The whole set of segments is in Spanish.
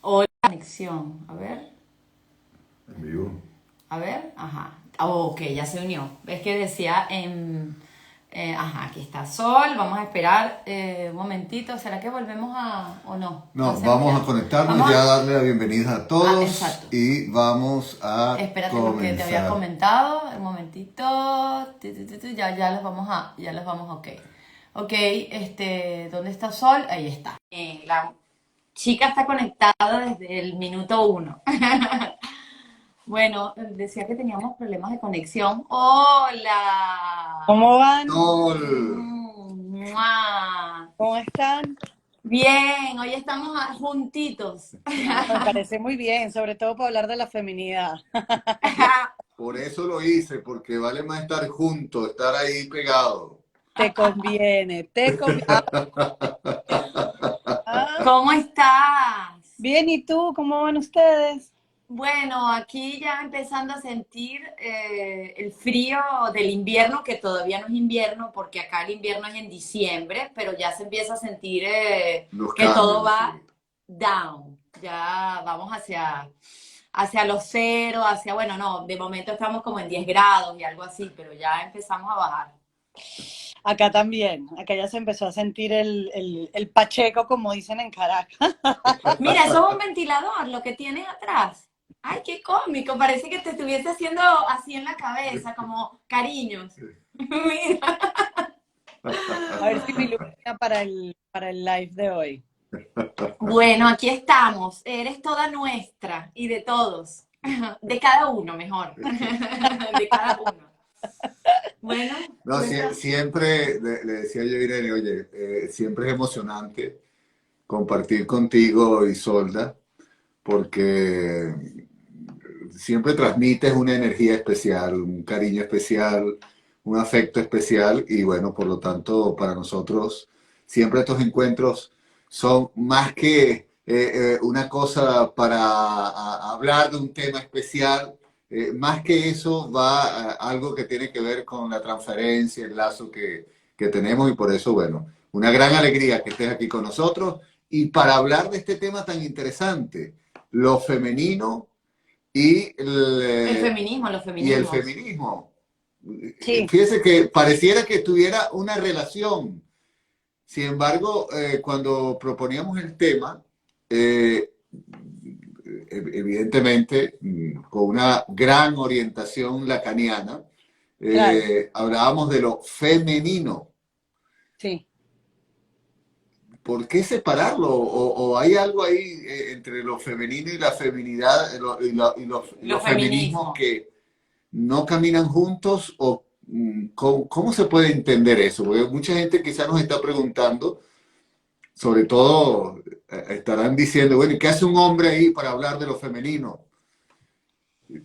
Hola, conexión. En vivo. A ver, ajá. Oh, ok, ya se unió. Ves que decía en... ajá, aquí está Sol. Vamos a esperar un momentito. ¿Será que volvemos a... o no? ¿O No, hacemos vamos ya? a conectarnos Vamos ya, a... darle la bienvenida a Ah, todos exacto. y vamos a Espérate porque te había comenzar. comentado. Un momentito. Ya los vamos a... Ya los vamos a... Ok. Ok, ¿dónde está Sol? Ahí está. La chica está conectada desde el minuto uno. Bueno, decía que teníamos problemas de conexión. ¡Hola! ¿Cómo van? Sol, ¡Mua! ¿Cómo están? Bien, hoy estamos juntitos. Ah, me parece muy bien, sobre todo para hablar de la feminidad. por eso lo hice, porque vale más estar juntos, estar ahí pegado. Te conviene, te conviene. ¿Cómo estás? Bien, ¿y tú? ¿Cómo van ustedes? Bueno, aquí ya empezando a sentir el frío del invierno, que todavía no es invierno, porque acá el invierno es en diciembre, pero ya se empieza a sentir Los que todo cambios, sí. va down. Ya vamos hacia los cero, bueno, no, de momento estamos como en 10 grados y algo así, pero ya empezamos a bajar. Acá también, acá ya se empezó a sentir el pacheco, como dicen en Caracas. Mira, eso es un ventilador, lo que tienes atrás. Ay, qué cómico, parece que te estuviese haciendo así en la cabeza, como cariños. Mira. A ver si me ilumina para el live de hoy. Bueno, aquí estamos. Eres toda nuestra y de todos. De cada uno, mejor. De cada uno. Bueno, No, siempre le decía yo a Irene, oye, siempre es emocionante compartir contigo, Isolda, porque siempre transmites una energía especial, un cariño especial, un afecto especial y bueno, por lo tanto, para nosotros siempre estos encuentros son más que una cosa para hablar de un tema especial, más que eso va a algo que tiene que ver con la transferencia, el lazo que tenemos y por eso, bueno, una gran alegría que estés aquí con nosotros y para hablar de este tema tan interesante, lo femenino y el el, feminismo, los y el feminismos. feminismo. Sí, Fíjese que pareciera que tuviera una relación. Sin embargo, cuando proponíamos el tema, eh, evidentemente con una gran orientación lacaniana, claro, hablábamos de lo femenino. sí. ¿Por qué separarlo? ¿O hay algo ahí entre lo femenino y la feminidad y Los los feminismos feminismos. que no caminan juntos? ¿O cómo se puede entender eso? Porque mucha gente quizás nos está preguntando, sobre todo estarán diciendo, bueno, ¿y qué hace un hombre ahí para hablar de lo femenino?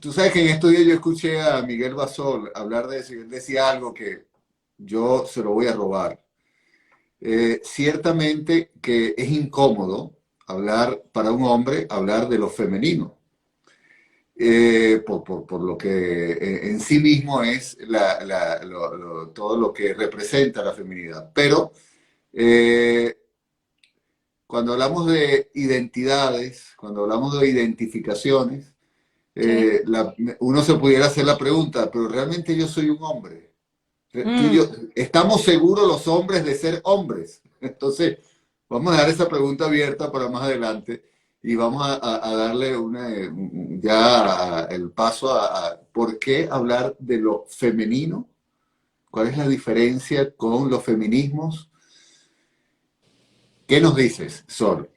Tú sabes que en estos días yo escuché a Miguel Basol hablar de eso y él decía algo que yo se lo voy a robar. Ciertamente que es incómodo hablar para un hombre, hablar de lo femenino, por lo que en sí mismo es todo lo que representa la feminidad. Pero eh, cuando hablamos de identidades, cuando hablamos de identificaciones, Sí. uno se pudiera hacer la pregunta, pero realmente yo soy un hombre. Tú y yo, Mm. ¿estamos seguros los hombres de ser hombres? Entonces, vamos a dejar esa pregunta abierta para más adelante y vamos a darle ya el paso a por qué hablar de lo femenino, cuál es la diferencia con los feminismos. ¿Qué nos dices, Sol?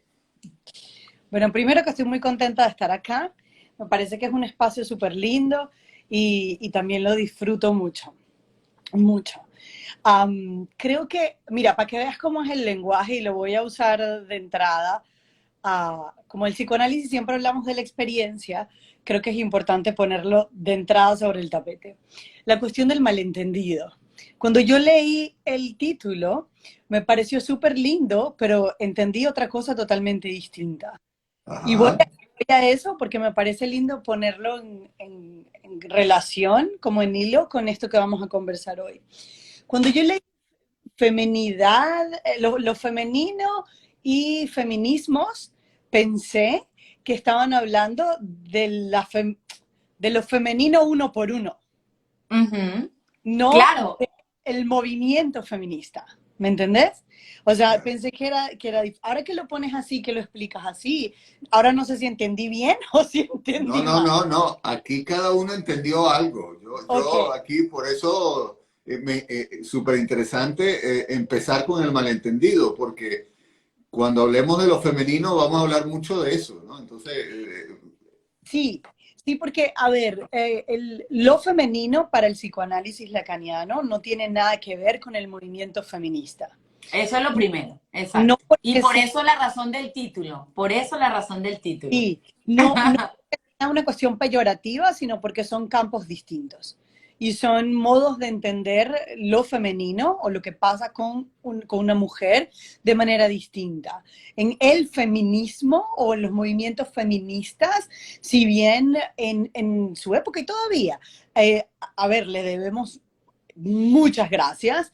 Bueno, primero que estoy muy contenta de estar acá. Me parece que es un espacio súper lindo y también lo disfruto mucho, mucho. Creo que, mira, para que veas cómo es el lenguaje, y lo voy a usar de entrada, como el psicoanálisis siempre hablamos de la experiencia, creo que es importante ponerlo de entrada sobre el tapete. La cuestión del malentendido. Cuando yo leí el título, me pareció súper lindo, pero entendí otra cosa totalmente distinta. Y voy Ajá. a eso porque me parece lindo ponerlo en relación, como en hilo, con esto que vamos a conversar hoy. Cuando yo leí feminidad, lo femenino y feminismos, pensé que estaban hablando de lo femenino uno por uno, Ujú. no Claro, del movimiento feminista. ¿Me entendés? O sea, Claro. pensé ahora que lo pones así, que lo explicas así, ahora no sé si entendí bien o si No, entendí no, mal. no, no. Aquí cada uno entendió algo. Ok, Yo aquí, por eso, súper interesante empezar con el malentendido, porque cuando hablemos de lo femenino vamos a hablar mucho de eso, ¿no? Entonces, sí, sí, porque, a ver, lo femenino para el psicoanálisis lacaniano no tiene nada que ver con el movimiento feminista. eso es lo primero, No exacto. Y porque por sea eso la razón del título, por eso la razón del título. así, no es una cuestión peyorativa, sino porque son campos distintos. Y son modos de entender lo femenino o lo que pasa con una mujer de manera distinta. En el feminismo o en los movimientos feministas, si bien en su época y todavía, a ver, le debemos muchas gracias,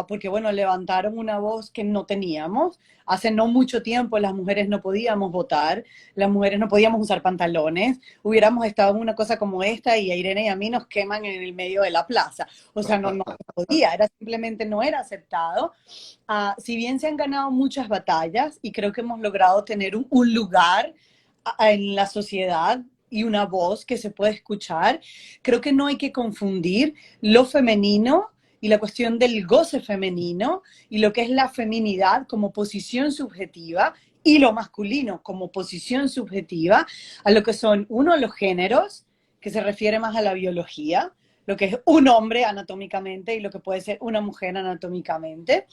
porque bueno, levantaron una voz que no teníamos. Hace no mucho tiempo las mujeres no podíamos votar, las mujeres no podíamos usar pantalones, hubiéramos estado en una cosa como esta y a Irene y a mí nos queman en el medio de la plaza. O sea, no podía, era simplemente no era aceptado. Si bien se han ganado muchas batallas y creo que hemos logrado tener un lugar en la sociedad y una voz que se puede escuchar, creo que no hay que confundir lo femenino y la cuestión del goce femenino y lo que es la feminidad como posición subjetiva y lo masculino como posición subjetiva a lo que son, uno, los géneros, que se refiere más a la biología, lo que es un hombre anatómicamente y lo que puede ser una mujer anatómicamente.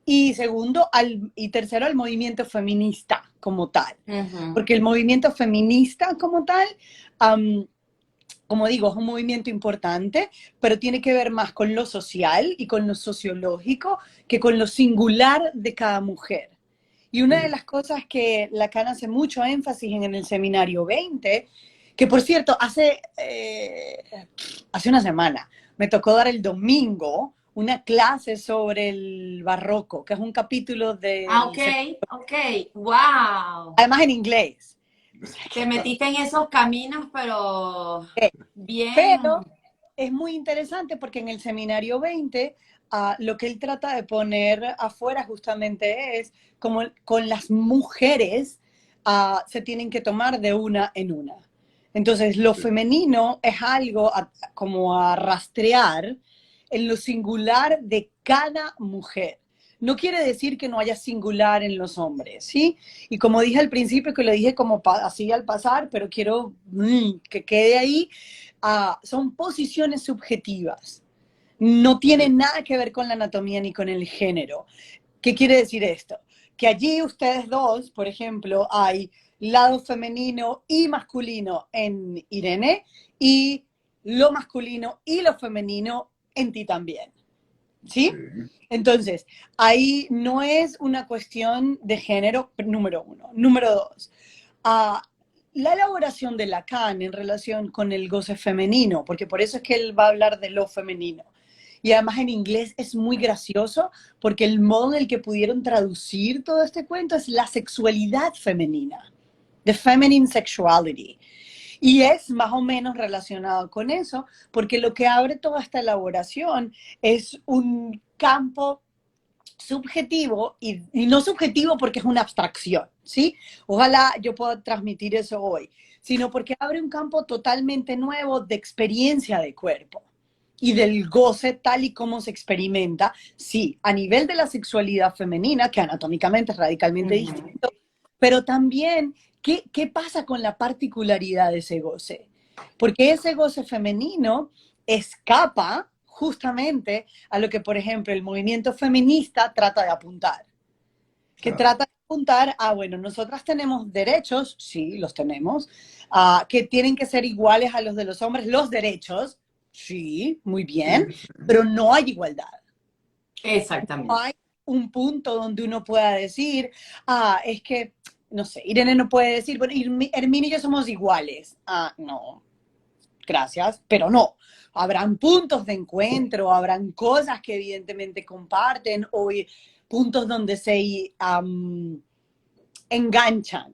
Y segundo, y tercero, el movimiento feminista como tal. Ujú. Porque el movimiento feminista como tal, um, como digo, es un movimiento importante, pero tiene que ver más con lo social y con lo sociológico que con lo singular de cada mujer. Y una de sí, las cosas que Lacan hace mucho énfasis en el seminario 20, que por cierto, hace una semana me tocó dar el domingo una clase sobre el barroco, que es un capítulo Ok, del... ok, wow. Además en inglés. O sea Te que, metiste en esos caminos, pero bien. pero es muy interesante porque en el seminario 20 lo que él trata de poner afuera justamente es como con las mujeres se tienen que tomar de una en una. Entonces, lo sí, femenino es algo como a rastrear en lo singular de cada mujer. No quiere decir que no haya singular en los hombres, ¿sí? Y como dije al principio, que lo dije como así al pasar, pero quiero que quede ahí, son posiciones subjetivas. No sí, tienen nada que ver con la anatomía ni con el género. ¿Qué quiere decir esto? Que allí ustedes dos, por ejemplo, hay lado femenino y masculino en Irene y lo masculino y lo femenino en ti también. ¿Sí? sí, Entonces, ahí no es una cuestión de género, número uno. Número dos, uh, la elaboración de Lacan en relación con el goce femenino, porque por eso es que él va a hablar de lo femenino. Y además en inglés es muy gracioso porque el modo en el que pudieron traducir todo este cuento es la sexualidad femenina, the feminine sexuality. Y es más o menos relacionado con eso, porque lo que abre toda esta elaboración es un campo subjetivo y no subjetivo porque es una abstracción, ¿sí? Ojalá yo pueda transmitir eso hoy, sino porque abre un campo totalmente nuevo de experiencia de cuerpo y del goce tal y como se experimenta, sí, a nivel de la sexualidad femenina, que anatómicamente es radicalmente Ujú. distinto, pero también qué pasa con la particularidad de ese goce. Porque ese goce femenino escapa justamente a lo que, por ejemplo, el movimiento feminista trata de apuntar. Que claro. trata de apuntar a, bueno, nosotras tenemos derechos, sí, los tenemos, que tienen que ser iguales a los de los hombres, los derechos, sí, muy bien, Sí, sí, pero no hay igualdad. No Exactamente. hay un punto donde uno pueda decir, es que, no sé, Irene no puede decir, bueno, Hermine y yo somos iguales. No, gracias, pero no. Habrán puntos de encuentro, habrán cosas que evidentemente comparten o puntos donde se enganchan,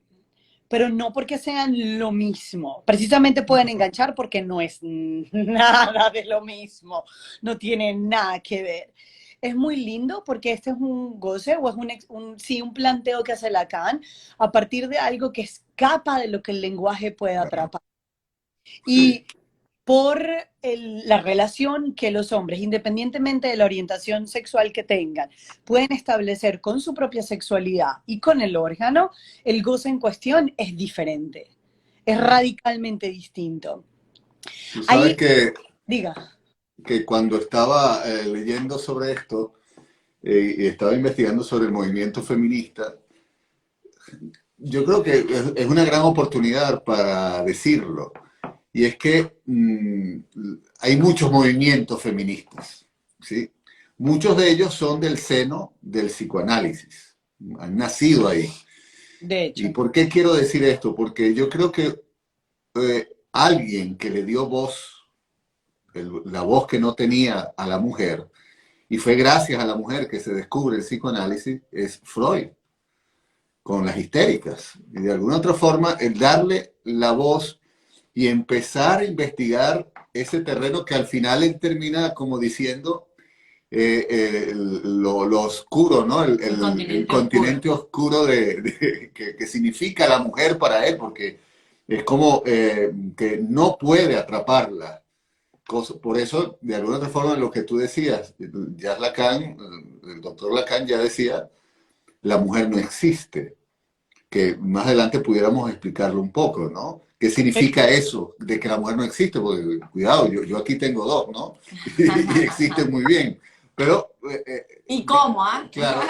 pero no porque sean lo mismo. Precisamente pueden enganchar porque no es nada de lo mismo, no tiene nada que ver. Es muy lindo porque este es un goce o es sí, un planteo que hace Lacan a partir de algo que escapa de lo que el lenguaje puede Claro. atrapar. Sí, Y por la relación que los hombres, independientemente de la orientación sexual que tengan, pueden establecer con su propia sexualidad y con el órgano, el goce en cuestión es diferente, es radicalmente distinto. tú sabes Ahí, diga, que cuando estaba leyendo sobre esto y estaba investigando sobre el movimiento feminista, yo creo que es una gran oportunidad para decirlo. Y es que hay muchos movimientos feministas, ¿sí? Muchos de ellos son del seno del psicoanálisis, han nacido ahí. de ¿Y hecho, por qué quiero decir esto? Porque yo creo que alguien que le dio voz, la voz que no tenía a la mujer, y fue gracias a la mujer que se descubre el psicoanálisis, es Freud, con las histéricas. Y de alguna otra forma, el darle la voz y empezar a investigar ese terreno que al final él termina como diciendo lo oscuro, ¿no? El continente oscuro que significa la mujer para él, porque es como que no puede atraparla. Por eso, de alguna otra forma, lo que tú decías, ya Lacan, el doctor Lacan ya decía, la mujer no existe, que más adelante pudiéramos explicarlo un poco, ¿no? ¿Qué significa eso de que la mujer no existe? Porque, cuidado, yo aquí tengo dos, ¿no? Y existen muy bien. Pero, ¿Y cómo, ah? claro,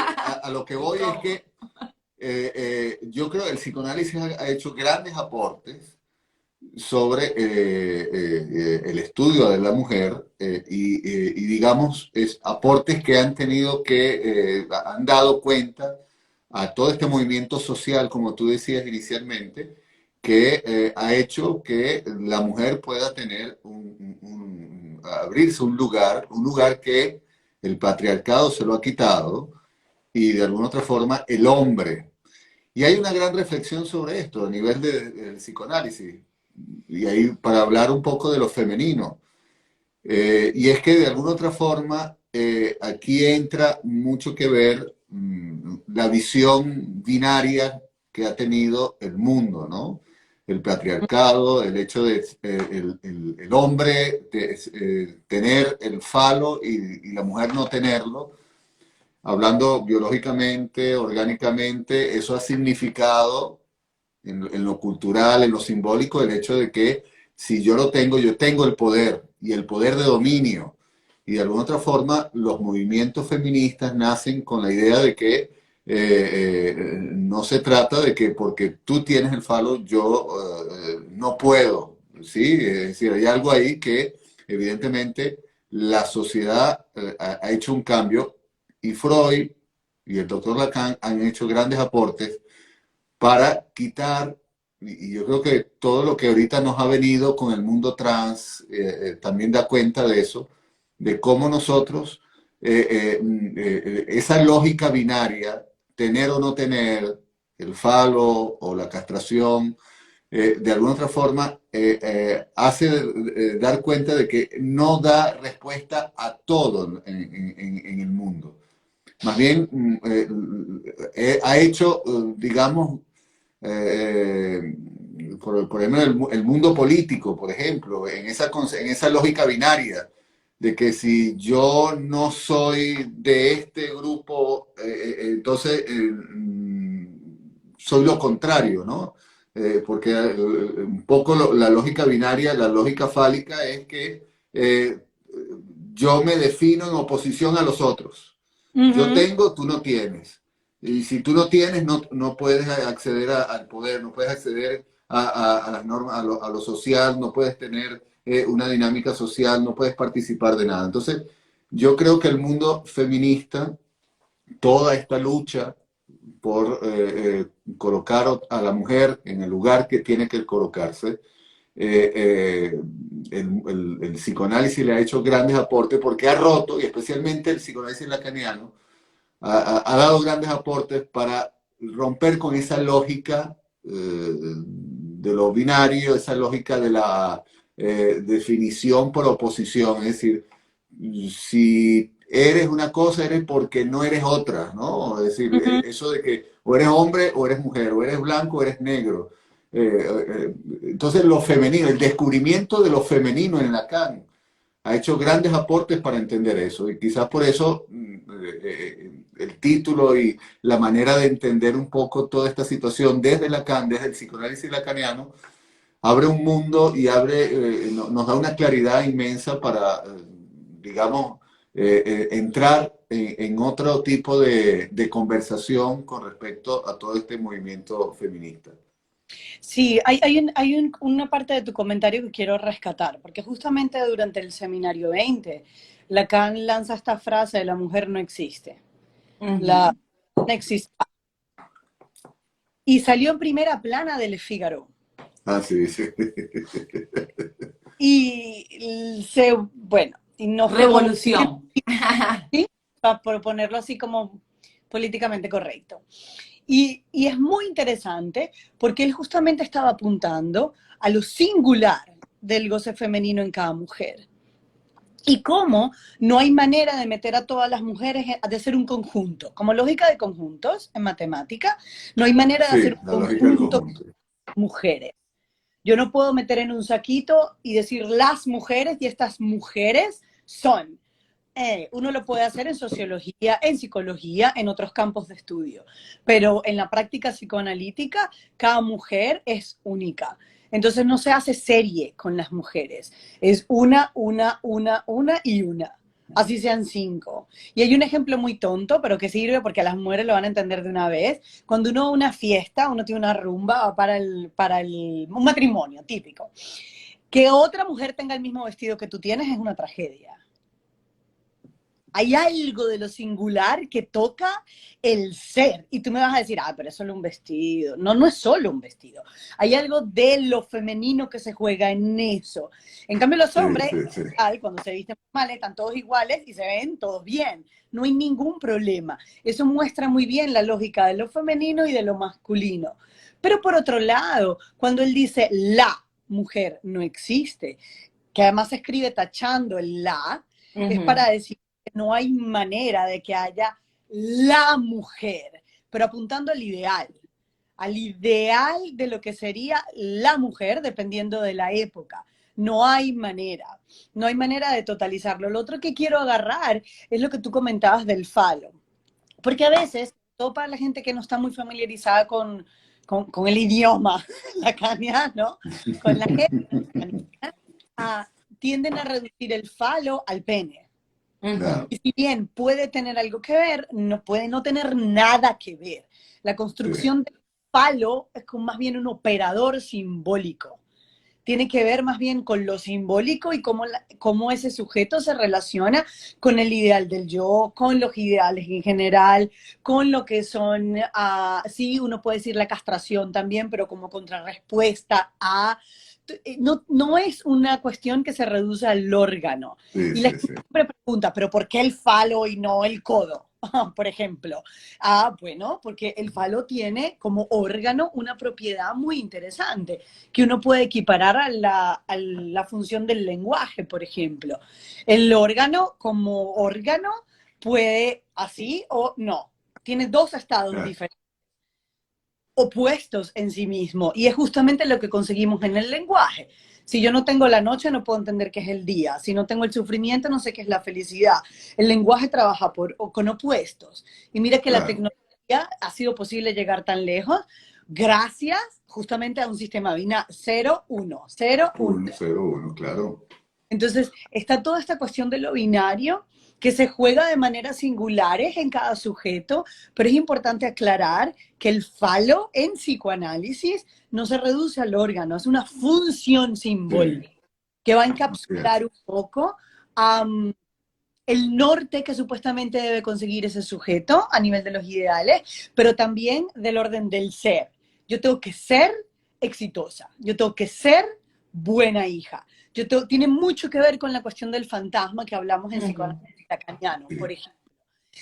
a lo que voy es que yo creo que el psicoanálisis ha hecho grandes aportes sobre el estudio de la mujer y digamos, aportes que han tenido han dado cuenta a todo este movimiento social, como tú decías inicialmente, que ha hecho que la mujer pueda tener abrirse un lugar que el patriarcado se lo ha quitado y de alguna otra forma el hombre. Y hay una gran reflexión sobre esto a nivel del psicoanálisis, y ahí para hablar un poco de lo femenino. Y es que de alguna otra forma aquí entra mucho que ver la visión binaria que ha tenido el mundo, ¿no? El patriarcado, el hecho de el hombre tener el falo y la mujer no tenerlo. Hablando biológicamente, orgánicamente, eso ha significado en lo cultural, en lo simbólico, el hecho de que si yo lo tengo, yo tengo el poder y el poder de dominio. Y de alguna otra forma, los movimientos feministas nacen con la idea de que no se trata de que porque tú tienes el falo, yo no puedo. ¿Sí? Es decir, hay algo ahí que evidentemente la sociedad ha hecho un cambio y Freud y el doctor Lacan han hecho grandes aportes para quitar, y yo creo que todo lo que ahorita nos ha venido con el mundo trans también da cuenta de eso, de cómo nosotros, esa lógica binaria, tener o no tener, el falo o la castración, de alguna otra forma hace dar cuenta de que no da respuesta a todo en el mundo. Más bien ha hecho, digamos, eh, por ejemplo, el mundo político, por ejemplo, en esa lógica binaria, de que si yo no soy de este grupo, entonces soy lo contrario, ¿no? Porque un poco la lógica binaria, la lógica fálica es que yo me defino en oposición a los otros. Yo uh-huh, tengo, tú no tienes. Y si tú no tienes, no puedes acceder al poder, no puedes acceder a las normas, a lo social, no puedes tener una dinámica social, no puedes participar de nada. Entonces, yo creo que el mundo feminista, toda esta lucha por colocar a la mujer en el lugar que tiene que colocarse, el psicoanálisis le ha hecho grandes aportes porque ha roto, y especialmente el psicoanálisis lacaniano, ha dado grandes aportes para romper con esa lógica de lo binario, esa lógica de la definición por oposición, es decir, si eres una cosa, eres porque no eres otra, ¿no? Es decir, Ujú. eso de que o eres hombre o eres mujer, o eres blanco o eres negro. Entonces, lo femenino, el descubrimiento de lo femenino en Lacan ha hecho grandes aportes para entender eso. Y quizás por eso el título y la manera de entender un poco toda esta situación desde Lacan, desde el psicoanálisis lacaniano, abre un mundo y nos da una claridad inmensa para, digamos, entrar en otro tipo de conversación con respecto a todo este movimiento feminista. Sí, una parte de tu comentario que quiero rescatar, porque justamente durante el seminario 20, Lacan lanza esta frase de la mujer no existe. La Ujú. no existe. Y salió en primera plana del Figaro. Ah, sí, sí. Bueno, y no fue como, Revolución. ¿sí? Por ponerlo así como políticamente correcto. Y es muy interesante porque él justamente estaba apuntando a lo singular del goce femenino en cada mujer. Y cómo no hay manera de meter a todas las mujeres, de ser un conjunto. Como lógica de conjuntos en matemática, no hay manera de hacer Sí, la un lógica del conjunto conjunto. de mujeres. Yo no puedo meter en un saquito y decir las mujeres y estas mujeres son. Uno lo puede hacer en sociología, en psicología, en otros campos de estudio, pero en la práctica psicoanalítica cada mujer es única. Entonces no se hace serie con las mujeres, es una y una. Así sean 5. Y hay un ejemplo muy tonto, pero que sirve porque a las mujeres lo van a entender de una vez. Cuando uno va a una fiesta, uno tiene una rumba un matrimonio típico. Que otra mujer tenga el mismo vestido que tú tienes es una tragedia. Hay algo de lo singular que toca el ser. Y tú me vas a decir, pero es solo un vestido. No, no es solo un vestido. Hay algo de lo femenino que se juega en eso. En cambio, los Sí, hombres, sí, sí. cuando se visten normales, están todos iguales y se ven todos bien. No hay ningún problema. Eso muestra muy bien la lógica de lo femenino y de lo masculino. Pero por otro lado, cuando él dice la mujer no existe, que además se escribe tachando el la, es Ujú. para decir que no hay manera de que haya la mujer, pero apuntando al ideal de lo que sería la mujer, dependiendo de la época. No hay manera, no hay manera de totalizarlo. Lo otro que quiero agarrar es lo que tú comentabas del falo, porque a veces, todo para la gente que no está muy familiarizada con el idioma lacaniano, con la gente, ah, tienden a reducir el falo al pene. Claro, Y si bien puede tener algo que ver, no puede no tener nada que ver. La sí, construcción del falo es como más bien un operador simbólico. Tiene que ver más bien con lo simbólico y cómo ese sujeto se relaciona con el ideal del yo, con los ideales en general, con lo que son, sí, uno puede decir la castración también, pero como contrarrespuesta a. No, no es una cuestión que se reduce al órgano. sí, Y la sí, gente sí. siempre pregunta, ¿pero por qué el falo y no el codo? Por ejemplo. Bueno, porque el falo tiene como órgano una propiedad muy interesante que uno puede equiparar a la función del lenguaje, por ejemplo. El órgano como órgano puede así o no. Tiene dos estados Claro, diferentes, opuestos en sí mismo, y es justamente lo que conseguimos en el lenguaje. Si yo no tengo la noche, no puedo entender qué es el día. Si no tengo el sufrimiento, no sé qué es la felicidad. El lenguaje trabaja con opuestos. Y mira que la claro. tecnología ha sido posible llegar tan lejos gracias justamente a un sistema binario 0-1, 0-1. 1-0-1, claro. Entonces, está toda esta cuestión de lo binario que se juega de maneras singulares en cada sujeto, pero es importante aclarar que el falo en psicoanálisis no se reduce al órgano, es una función Sí, simbólica que va a así es. encapsular un poco el norte que supuestamente debe conseguir ese sujeto a nivel de los ideales, pero también del orden del ser. Yo tengo que ser exitosa, yo tengo que ser buena hija. Tiene mucho que ver con la cuestión del fantasma que hablamos en Ujú. psicoanálisis lacaniano, Sí, por ejemplo.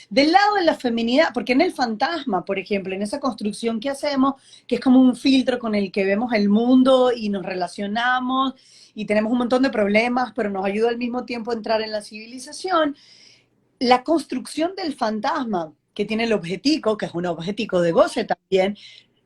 Del lado de la feminidad, porque en el fantasma, por ejemplo, en esa construcción que hacemos, que es como un filtro con el que vemos el mundo y nos relacionamos y tenemos un montón de problemas, pero nos ayuda al mismo tiempo a entrar en la civilización, la construcción del fantasma, que tiene el objetico, que es un objetico de goce también,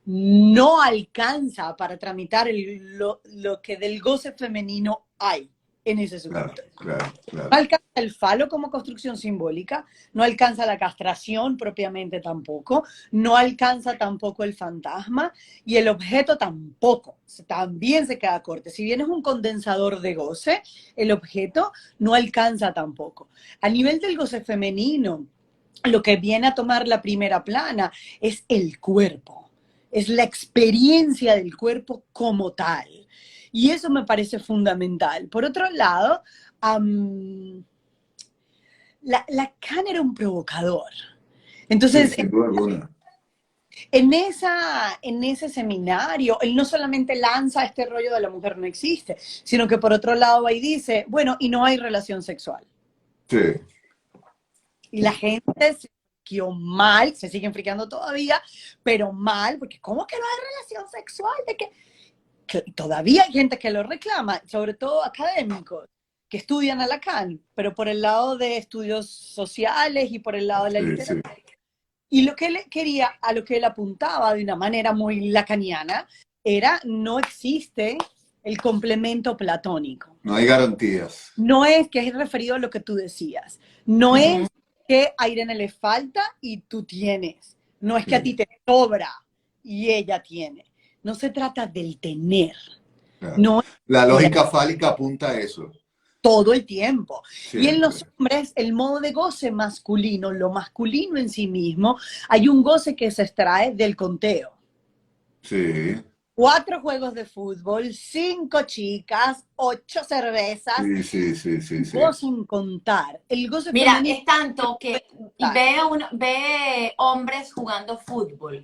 no alcanza para tramitar lo que del goce femenino hay en ese Claro, sujeto. claro, No claro. alcanza el falo como construcción simbólica, no alcanza la castración propiamente tampoco, no alcanza tampoco el fantasma y el objeto tampoco, también se queda corto. Si bien es un condensador de goce, el objeto no alcanza tampoco. A nivel del goce femenino, lo que viene a tomar la primera plana es el cuerpo, es la experiencia del cuerpo como tal. Y eso me parece fundamental. Por otro lado, Lacan era un provocador. Sí, Entonces, sin duda alguna. en ese seminario, él no solamente lanza este rollo de la mujer no existe, sino que por otro lado va y dice, bueno, y no hay relación sexual. Sí, Y la gente se friqueó mal, se siguen friqueando todavía, pero mal, porque ¿cómo que no hay relación sexual? ¿De qué? Que todavía hay gente que lo reclama, sobre todo académicos, que estudian a Lacan, pero por el lado de estudios sociales y por el lado de la sí, literatura. sí. Y lo que él quería, a lo que él apuntaba de una manera muy lacaniana, era no existe el complemento platónico. No hay garantías. No es que es referido a lo que tú decías. No Ujú. es que a Irene le falta y tú tienes. No es que a ti Sí, te sobra y ella tiene. No se trata del tener. claro. No es La ella lógica fálica apunta a eso, todo el tiempo. Y en los siempre. hombres, el modo de goce masculino, lo masculino en sí mismo, hay un goce que se extrae del conteo. Sí, 4 juegos de fútbol, 5 chicas, 8 cervezas, sí, sí, sí, sí, sí. gozo en contar. El goce Mira, femenino es tanto es que contar. ve hombres jugando fútbol.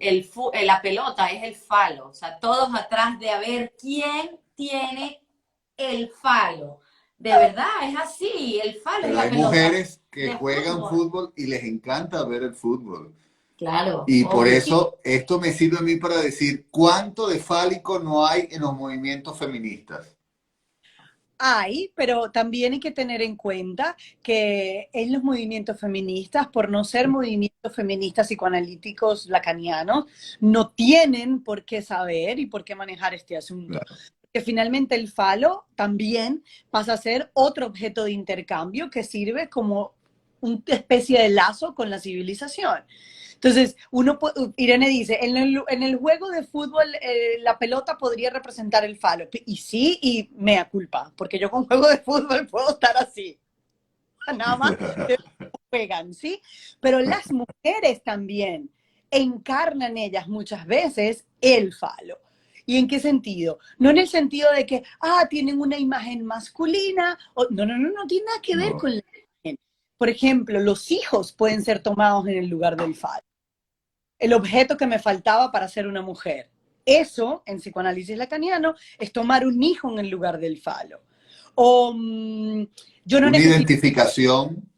La pelota es el falo. O sea, todos atrás de a ver quién tiene el falo. De verdad, es así. El falo es Pero la hay pelota mujeres que de juegan fútbol. fútbol y les encanta ver el fútbol. Claro, Y por obvio. eso esto me sirve a mí para decir cuánto de fálico no hay en los movimientos feministas. Hay, pero también hay que tener en cuenta que en los movimientos feministas, por no ser movimientos feministas psicoanalíticos lacanianos, no tienen por qué saber y por qué manejar este asunto. Claro, Que finalmente el falo también pasa a ser otro objeto de intercambio que sirve como una especie de lazo con la civilización. Entonces, Irene dice, en el juego de fútbol la pelota podría representar el falo. Y sí, y mea culpa, porque yo con juego de fútbol puedo estar así. Nada más juegan, ¿sí? Pero las mujeres también encarnan ellas muchas veces el falo. ¿Y en qué sentido? No en el sentido de que, tienen una imagen masculina. No tiene nada que ver no, con la imagen. Por ejemplo, los hijos pueden ser tomados en el lugar del falo. El objeto que me faltaba para ser una mujer. Eso, en psicoanálisis lacaniano, es tomar un hijo en el lugar del falo. O yo no una necesito. identificación,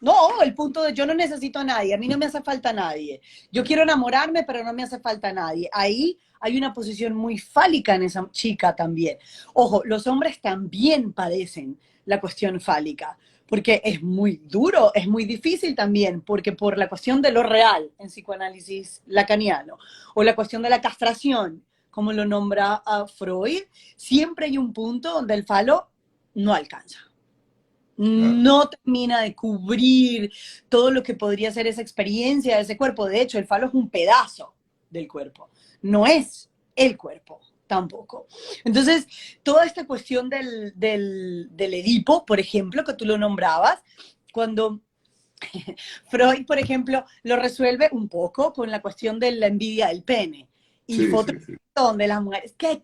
No, el punto de yo no necesito a nadie, a mí no me hace falta nadie. Yo quiero enamorarme, pero no me hace falta nadie. Ahí hay una posición muy fálica en esa chica también. Ojo, los hombres también padecen la cuestión fálica, porque es muy duro, es muy difícil también, porque por la cuestión de lo real en psicoanálisis lacaniano, o la cuestión de la castración, como lo nombra a Freud, siempre hay un punto donde el falo no alcanza, claro, no termina de cubrir todo lo que podría ser esa experiencia de ese cuerpo. De hecho, el falo es un pedazo del cuerpo, no es el cuerpo tampoco. Entonces, toda esta cuestión del Edipo, por ejemplo, que tú lo nombrabas, cuando Freud, por ejemplo, lo resuelve un poco con la cuestión de la envidia del pene. Y sí, fotos sí, sí. donde las mujeres, ¿qué?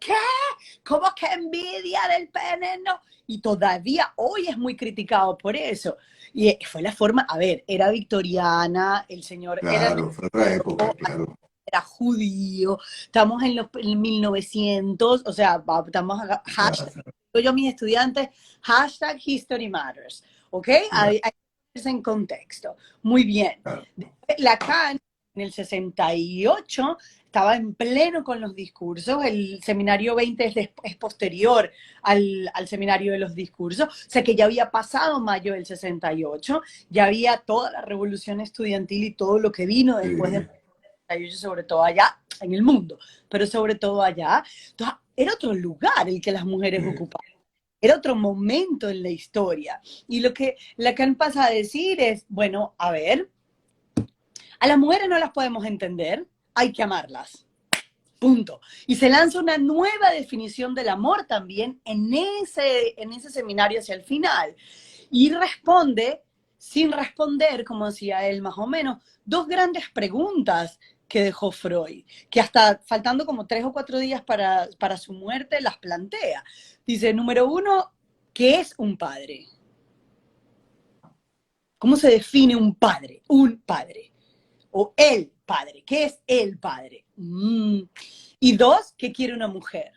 ¿Cómo que envidia del pene? No. Y todavía hoy es muy criticado por eso. Y fue la forma, a ver, era victoriana, el señor era, Claro, fue otra época, claro. era judío, estamos en 1900, o sea, estamos hashtag, Claro, yo a mis estudiantes, hashtag History Matters, ¿ok? claro. Hay en contexto. Muy bien. Claro. Lacan, en el 68, estaba en pleno con los discursos. El seminario 20 es posterior al seminario de los discursos. O sea que ya había pasado mayo del 68, ya había toda la revolución estudiantil y todo lo que vino después Sí, del 68, sobre todo allá en el mundo, pero sobre todo allá. Entonces, era otro lugar el que las mujeres sí. ocupaban. Era otro momento en la historia. Y lo que Lacan pasa a decir es, bueno, a ver, a las mujeres no las podemos entender, hay que amarlas. Punto. Y se lanza una nueva definición del amor también en ese seminario hacia el final. Y responde, sin responder, como decía él más o menos, dos grandes preguntas que dejó Freud, que hasta faltando como 3 o 4 días para su muerte las plantea. Dice, número uno, ¿qué es un padre? ¿Cómo se define un padre? Un padre. O el padre. ¿Qué es el padre? Y dos, ¿qué quiere una mujer?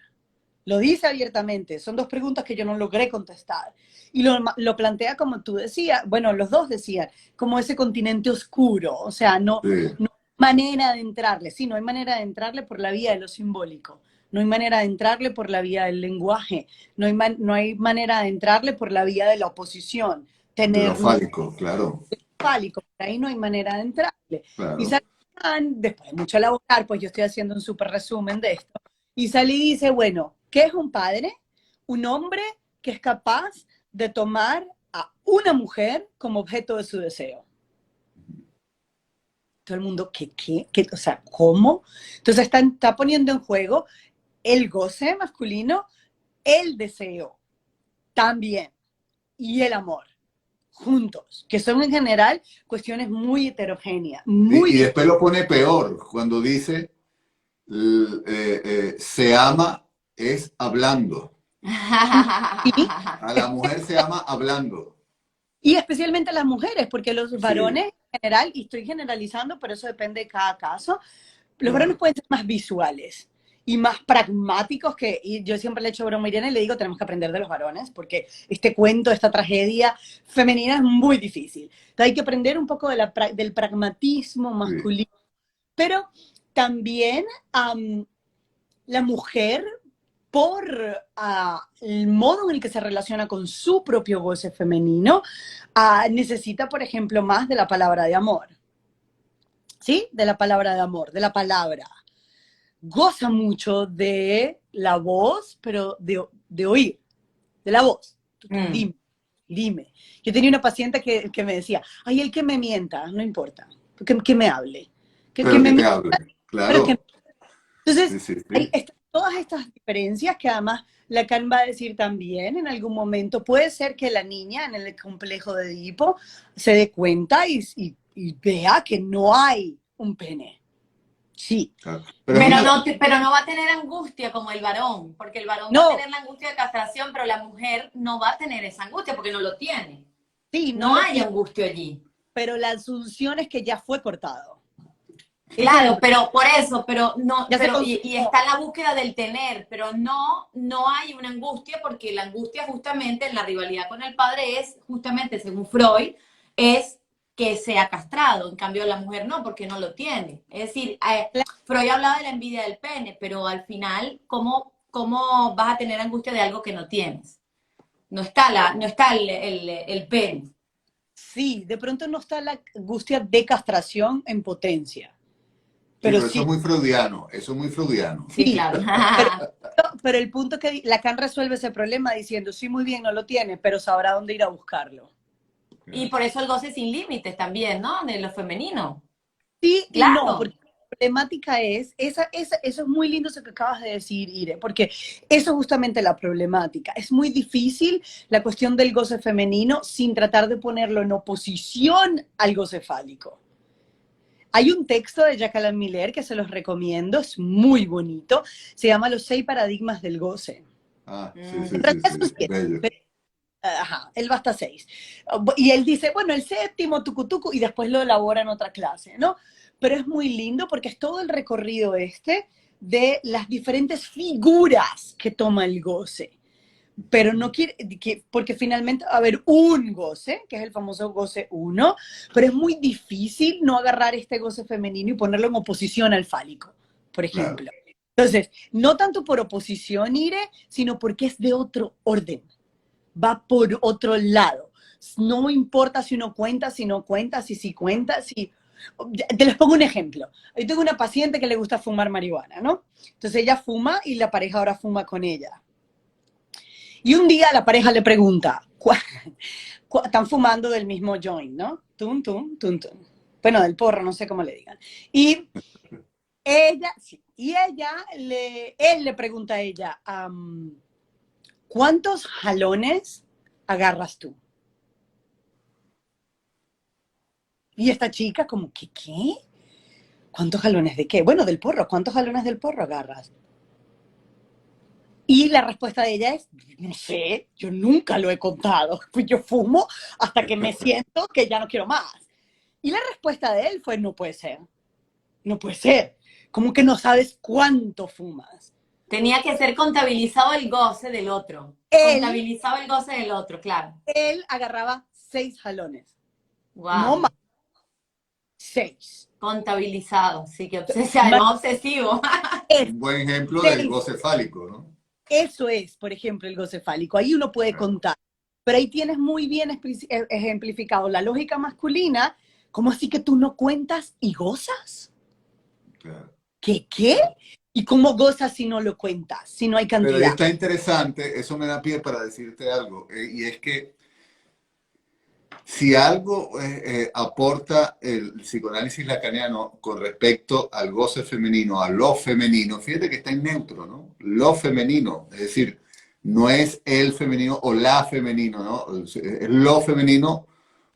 Lo dice abiertamente. Son dos preguntas que yo no logré contestar. Y lo plantea como tú decías, bueno, los dos decían, como ese continente oscuro. O sea, no Sí. hay manera de entrarle. Sí, no hay manera de entrarle por la vía de lo simbólico. No hay manera de entrarle por la vía del lenguaje. No hay manera de entrarle por la vía de la oposición. De lo Tenerlo fálico, claro, fálico, por ahí no hay manera de entrarle. Y claro. Salman, después de mucho elaborar, pues yo estoy haciendo un súper resumen de esto, y sale y dice, bueno, ¿qué es un padre? Un hombre que es capaz de tomar a una mujer como objeto de su deseo. Todo el mundo, ¿qué? O sea, ¿cómo? Entonces está poniendo en juego el goce masculino, el deseo también, y el amor juntos, que son en general cuestiones muy heterogéneas, muy Y después lo pone peor, cuando dice, se ama es hablando. y, A la mujer se ama hablando. y especialmente las mujeres, porque los Sí, varones en general, y estoy generalizando, pero eso depende de cada caso, los varones claro. pueden ser más visuales y más pragmáticos que, y yo siempre le echo broma a Irene y le digo, tenemos que aprender de los varones, porque este cuento, esta tragedia femenina es muy difícil. Entonces hay que aprender un poco del pragmatismo Sí. masculino, pero también la mujer, por el modo en el que se relaciona con su propio goce femenino, necesita, por ejemplo, más de la palabra de amor. ¿Sí? De la palabra de amor, de la palabra. Goza mucho de la voz, pero de oír, de la voz. Mm. Dime, dime. Yo tenía una paciente que me decía, ay, el que me mienta, no importa, que me hable. Que Pero me que te mienta, hable, pero que... claro. Sí, Entonces, sí, hay sí. todas estas diferencias que además Lacan va a decir también en algún momento. Puede ser que la niña en el complejo de Edipo se dé cuenta y vea que no hay un pene. Sí. Claro. Pero es una, Pero no va a tener angustia como el varón, porque el varón va a No, tener la angustia de castración, pero la mujer no va a tener esa angustia porque no lo tiene. sí, no No lo hay tiene, angustia allí. pero la asunción es que ya fue cortado. Ese es Claro, pero por eso, pero no, ya se pero y consumó. está en la búsqueda del tener, pero no hay una angustia porque la angustia justamente en la rivalidad con el padre es justamente, según Freud, es que sea castrado. En cambio la mujer no, porque no lo tiene. Es decir, Freud hablaba de la envidia del pene, pero al final, ¿cómo vas a tener angustia de algo que no tienes? No está el pene. Sí, de pronto no está la angustia de castración en potencia, sí, pero pero eso es sí, muy freudiano, eso es muy freudiano. Sí, sí. claro. Pero, pero el punto que Lacan resuelve ese problema diciendo, sí, muy bien, no lo tiene, pero sabrá dónde ir a buscarlo. Y por eso el goce sin límites también, ¿no? De lo femenino. Sí y no, Claro. porque la problemática es, eso es muy lindo eso que acabas de decir, Ire, porque eso es justamente la problemática. Es muy difícil la cuestión del goce femenino sin tratar de ponerlo en oposición al goce fálico. Hay un texto de Jacqueline Miller que se los recomiendo, es muy bonito, se llama Los 6 paradigmas del goce. Ah, sí, Mm. sí, En sí, realidad son sí, 7, bello. pero ajá, él va hasta 6. Y él dice, bueno, el séptimo, tucutucu, y después lo elabora en otra clase, ¿no? Pero es muy lindo porque es todo el recorrido de las diferentes figuras que toma el goce. pero no quiere, porque finalmente va a haber un goce, que es el famoso goce uno, pero es muy difícil no agarrar este goce femenino y ponerlo en oposición al fálico, por Claro. ejemplo. Entonces, no tanto por oposición, Ire, sino porque es de otro orden, va por otro lado. No importa si uno cuenta, si no cuenta, si sí cuenta, si... Te les pongo un ejemplo. Yo tengo una paciente que le gusta fumar marihuana, ¿no? Entonces ella fuma y la pareja ahora fuma con ella. Y un día la pareja le pregunta, están fumando del mismo joint, ¿no? Tum, tum, tum, tum. Bueno, del porro, no sé cómo le digan. Y ella, sí, y él le pregunta a ella, ¿cuántos jalones agarras tú? Y esta chica como, ¿qué? ¿Cuántos jalones de qué? Bueno, del porro, ¿cuántos jalones del porro agarras? Y la respuesta de ella es, no sé, yo nunca lo he contado. Pues yo fumo hasta que me siento que ya no quiero más. Y la respuesta de él fue, no puede ser, no puede ser. Como que no sabes cuánto fumas. Tenía que ser contabilizado el goce del otro. Él, Contabilizado el goce del otro, claro. él agarraba 6 jalones, no Wow. más, 6. Contabilizado, sí, que además obsesivo. Es Un buen ejemplo del 6. goce fálico, ¿no? Eso es, por ejemplo, el goce fálico. Ahí uno puede Claro, contar. Pero ahí tienes muy bien ejemplificado la lógica masculina. ¿Cómo así que tú no cuentas y gozas? claro. ¿Qué? ¿Y cómo gozas si no lo cuentas? Si no hay Pero ahí cantidad. está interesante, eso me da pie para decirte algo, y es que si algo aporta el psicoanálisis lacaniano con respecto al goce femenino, a lo femenino, fíjate que está en neutro, ¿no? Lo femenino, es decir, no es el femenino o la femenino, ¿no? Es lo femenino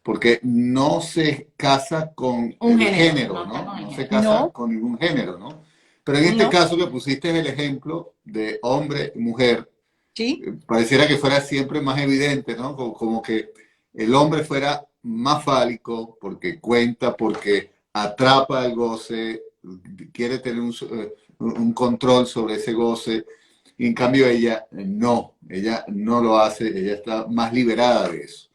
porque no se casa con Un el género, género, no está ¿no? con el No se género. casa No, con ningún género, ¿no? Pero en este no, caso que pusiste el ejemplo de hombre y mujer, ¿sí? pareciera que fuera siempre más evidente, ¿no? Como que el hombre fuera más fálico porque cuenta, porque atrapa el goce, quiere tener un control sobre ese goce, y en cambio ella no lo hace, ella está más liberada de eso.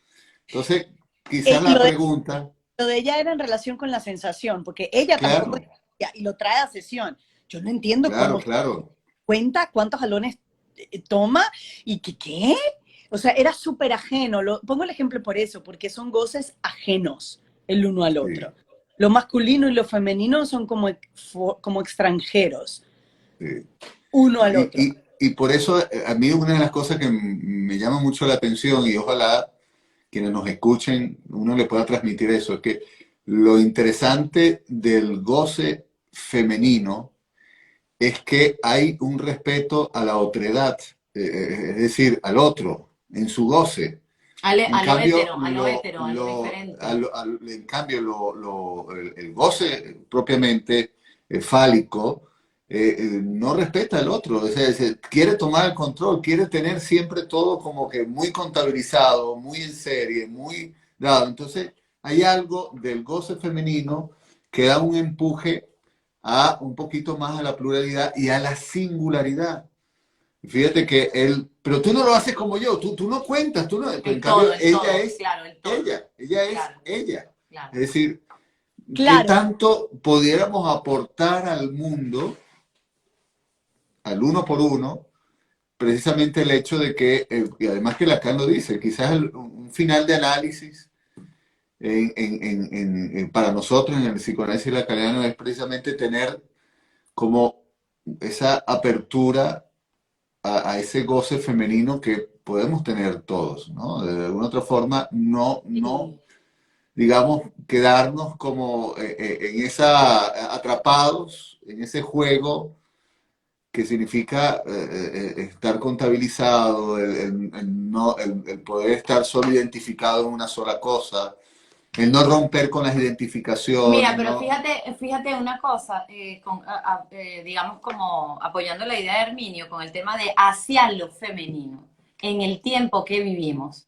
Entonces, quizás la Lo de, pregunta, lo de ella era en relación con la sensación, porque ella tampoco claro, y lo trae a sesión. Yo no entiendo claro, cómo claro, cuenta cuántos jalones toma y qué. O sea, era súper ajeno. Pongo el ejemplo por eso, porque son goces ajenos el uno al sí, otro. Lo masculino y lo femenino son como extranjeros, sí. uno al Y, otro. y por eso a mí una de las cosas que me llama mucho la atención y ojalá quienes nos escuchen uno le pueda transmitir eso, es que lo interesante del goce femenino es que hay un respeto a la otredad, es decir, al otro, en su goce. En cambio, A lo hetero, a lo diferente. en cambio el goce propiamente fálico no respeta al otro, o sea, quiere tomar el control, quiere tener siempre todo como que muy contabilizado, muy en serie, muy dado. Entonces, hay algo del goce femenino que da un empuje a un poquito más a la pluralidad y a la singularidad. Fíjate que él, pero tú no lo haces como yo, tú no cuentas, tú no, pero en cambio El todo, claro, el todo. ella es Claro, ella. claro. Es decir, ¿qué Claro, tanto pudiéramos aportar al mundo, al uno por uno, precisamente el hecho de que, y además que Lacan lo dice, quizás un final de análisis para nosotros en el psicoanálisis lacaniano es precisamente tener como esa apertura a ese goce femenino que podemos tener todos, ¿no? De alguna otra forma, no, Sí. digamos, quedarnos como en esa, atrapados en ese juego que significa estar contabilizado, el poder estar solo identificado en una sola cosa, el no romper con las Mira, identificaciones, pero ¿no? fíjate una cosa, digamos como apoyando la idea de Herminio con el tema de hacia lo femenino, en el tiempo que vivimos,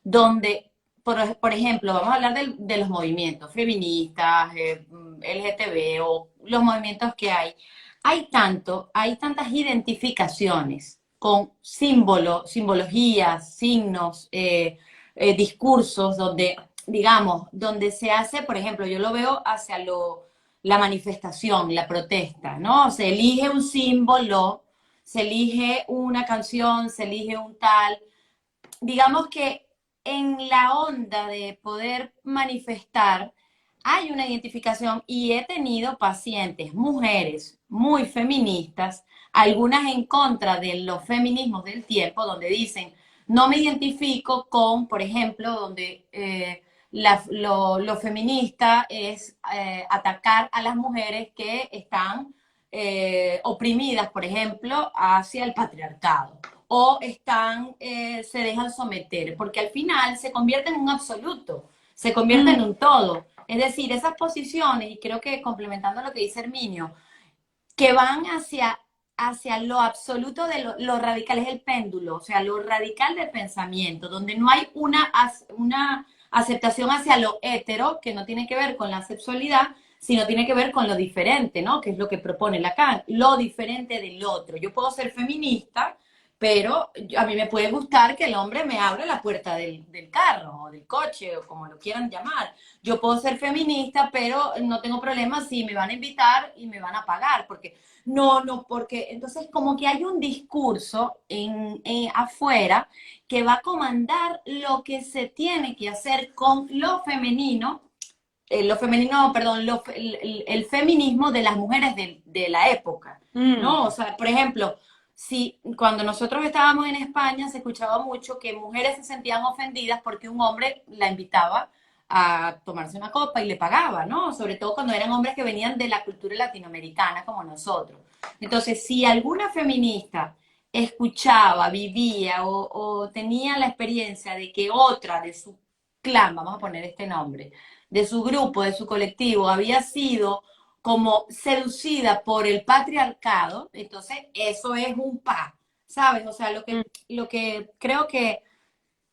donde, por ejemplo, vamos a hablar de los movimientos feministas, LGTB o los movimientos que hay tantas identificaciones con símbolos, simbologías, signos, discursos, donde, digamos, donde se hace, por ejemplo, yo lo veo hacia la manifestación, la protesta, ¿no? Se elige un símbolo, se elige una canción, se elige un tal, digamos que en la onda de poder manifestar hay una identificación y he tenido pacientes, mujeres muy feministas, algunas en contra de los feminismos del tiempo, donde dicen, no me identifico con, por ejemplo, donde lo feminista es atacar a las mujeres que están oprimidas, por ejemplo, hacia el patriarcado o se dejan someter, porque al final se convierte en un absoluto, se convierte en un todo. Es decir, esas posiciones, y creo que complementando lo que dice Herminio, que van hacia lo absoluto de lo radical, es el péndulo, o sea, lo radical del pensamiento, donde no hay una aceptación hacia lo hetero, que no tiene que ver con la sexualidad, sino tiene que ver con lo diferente, ¿no? Que es lo que propone Lacan, lo diferente del otro. Yo puedo ser feminista, pero a mí me puede gustar que el hombre me abra la puerta del carro o del coche o como lo quieran llamar. Yo puedo ser feminista, pero no tengo problema si me van a invitar y me van a pagar, porque porque entonces como que hay un discurso afuera que va a comandar lo que se tiene que hacer con perdón, el feminismo de las mujeres de la época, ¿no? O sea, por ejemplo, si cuando nosotros estábamos en España se escuchaba mucho que mujeres se sentían ofendidas porque un hombre la invitaba a tomarse una copa y le pagaba, ¿no? Sobre todo cuando eran hombres que venían de la cultura latinoamericana como nosotros. Entonces, si alguna feminista escuchaba, vivía o tenía la experiencia de que otra de su clan, vamos a poner este nombre, de su grupo, de su colectivo, había sido como seducida por el patriarcado, entonces eso es un ¿sabes? O sea, lo que creo que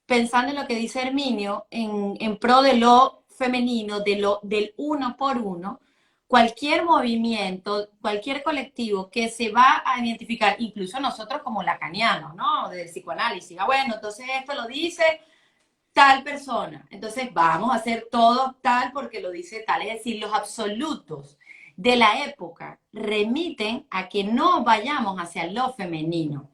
pensando en lo que dice Herminio, en pro de lo femenino, del uno por uno, cualquier movimiento, cualquier colectivo que se va a identificar, incluso nosotros como lacanianos, ¿no? Del psicoanálisis, bueno, entonces esto lo dice tal persona. Entonces vamos a hacer todo tal porque lo dice tal. Es decir, los absolutos de la época remiten a que no vayamos hacia lo femenino,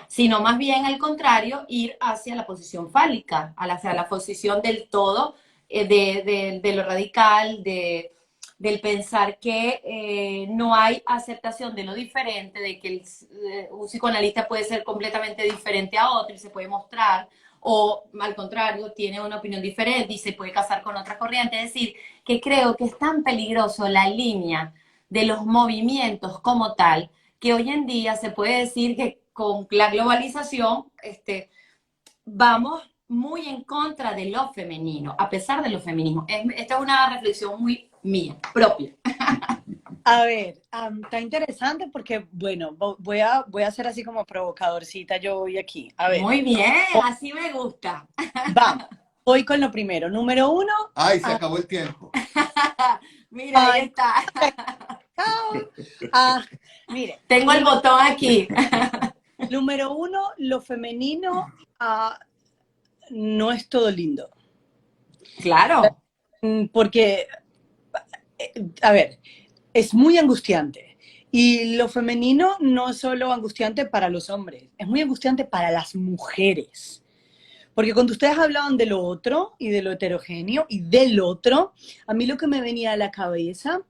sino más bien al contrario, ir hacia la posición fálica, hacia la posición del todo, de lo radical, del pensar que no hay aceptación de lo diferente, de que un psicoanalista puede ser completamente diferente a otro y se puede mostrar, o al contrario, tiene una opinión diferente y se puede casar con otra corriente. Es decir, que creo que es tan peligroso la línea de los movimientos como tal, que hoy en día se puede decir que con la globalización vamos muy en contra de lo femenino, a pesar de lo feminismo. Esta es una reflexión muy mía, propia. A ver, está interesante porque, bueno, voy a ser así como provocadorcita yo hoy aquí. A ver. Muy bien, así me gusta. Vamos, voy con lo primero. Número uno. ¡Ay, se acabó el tiempo! Mira, ahí está. Mire. Tengo el botón aquí. Número uno, lo femenino no es todo lindo. Claro. Porque, a ver, es muy angustiante. Y lo femenino no es solo angustiante para los hombres, es muy angustiante para las mujeres. Porque cuando ustedes hablaban de lo otro y de lo heterogéneo y del otro, a mí lo que me venía a la cabeza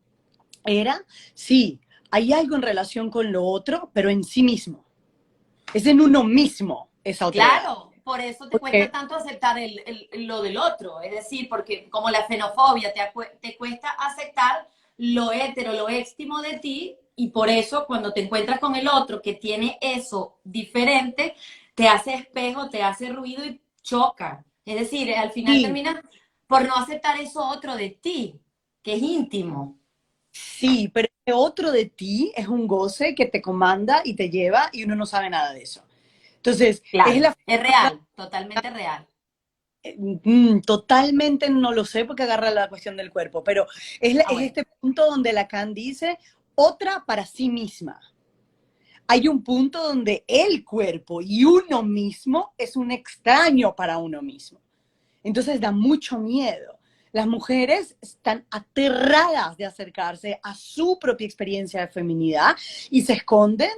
era, sí, hay algo en relación con lo otro, pero en sí mismo. Es en uno mismo esa otra. Claro, por eso te cuesta tanto aceptar lo del otro. Es decir, porque como la xenofobia te cuesta aceptar lo hetero, lo éxtimo de ti, y por eso cuando te encuentras con el otro que tiene eso diferente, te hace espejo, te hace ruido y choca. Es decir, al final terminas por no aceptar eso otro de ti, que es íntimo. Sí, pero ese otro de ti es un goce que te comanda y te lleva y uno no sabe nada de eso. Entonces, claro, es real, totalmente real. Totalmente no lo sé porque agarra la cuestión del cuerpo, pero es este punto donde Lacan dice otra para sí misma. hay un punto donde el cuerpo y uno mismo es un extraño para uno mismo. Entonces da mucho miedo. Las mujeres están aterradas de acercarse a su propia experiencia de feminidad y se esconden,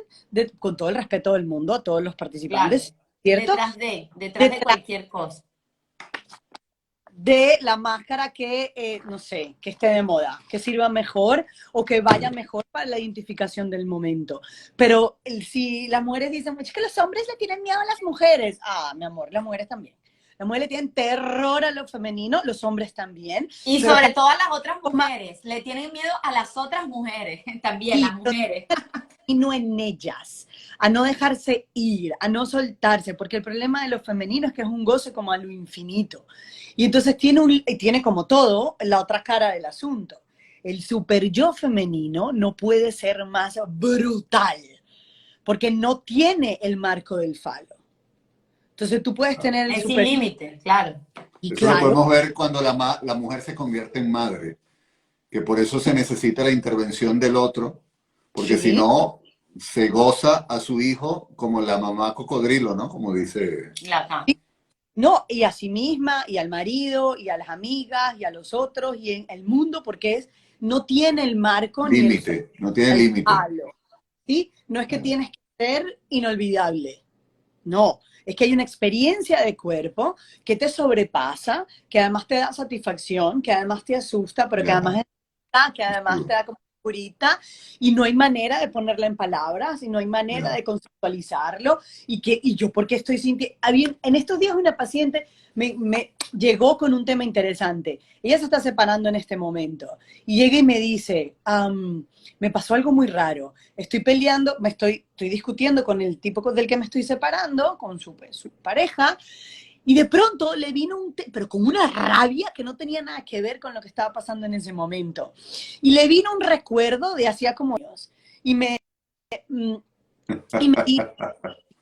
con todo el respeto del mundo a todos los Claro. participantes, ¿cierto? Detrás de Detrás cualquier cosa. de la máscara que, no sé, que esté de moda, que sirva mejor o que vaya mejor para la identificación del momento. Pero si las mujeres dicen, es que los hombres le tienen miedo a las mujeres. Ah, mi amor, las mujeres también. Las mujeres le tienen terror a lo femenino, los hombres también. Y Pero sobre todo a las otras mujeres, le tienen miedo a las otras mujeres, también las sí, mujeres. y no en ellas, a no dejarse ir, a no soltarse, porque el problema de lo femenino es que es un goce como a lo infinito. Y entonces tiene como todo la otra cara del asunto. El super yo femenino no puede ser más brutal, porque no tiene el marco del falo. Entonces tú puedes tener el Es sin super límite, claro. y Eso lo claro, podemos ver cuando la mujer se convierte en madre, que por eso se necesita la intervención del otro, porque si sí, no, se goza a su hijo como la mamá cocodrilo, ¿no? Como dice, no, y a sí misma, y al marido, y a las amigas, y a los otros, y en el mundo, porque no tiene el marco ni límite, no tiene el límite. palo, ¿sí? No es que tienes que ser inolvidable, no, es que hay una experiencia de cuerpo que te sobrepasa, que además te da satisfacción, que además te asusta, pero que además Ya, que además te da como curita, y no hay manera de ponerla en palabras, y no hay manera ya. de conceptualizarlo, y yo porque estoy sintiendo, en estos días una paciente me llegó con un tema interesante, ella se está separando en este momento, y llega y me dice, me pasó algo muy raro, estoy peleando, estoy discutiendo con el tipo del que me estoy separando, con su pareja, y de pronto le vino pero con una rabia que no tenía nada que ver con lo que estaba pasando en ese momento. Y le vino un recuerdo de hacía como años. Y mm, y me dijo,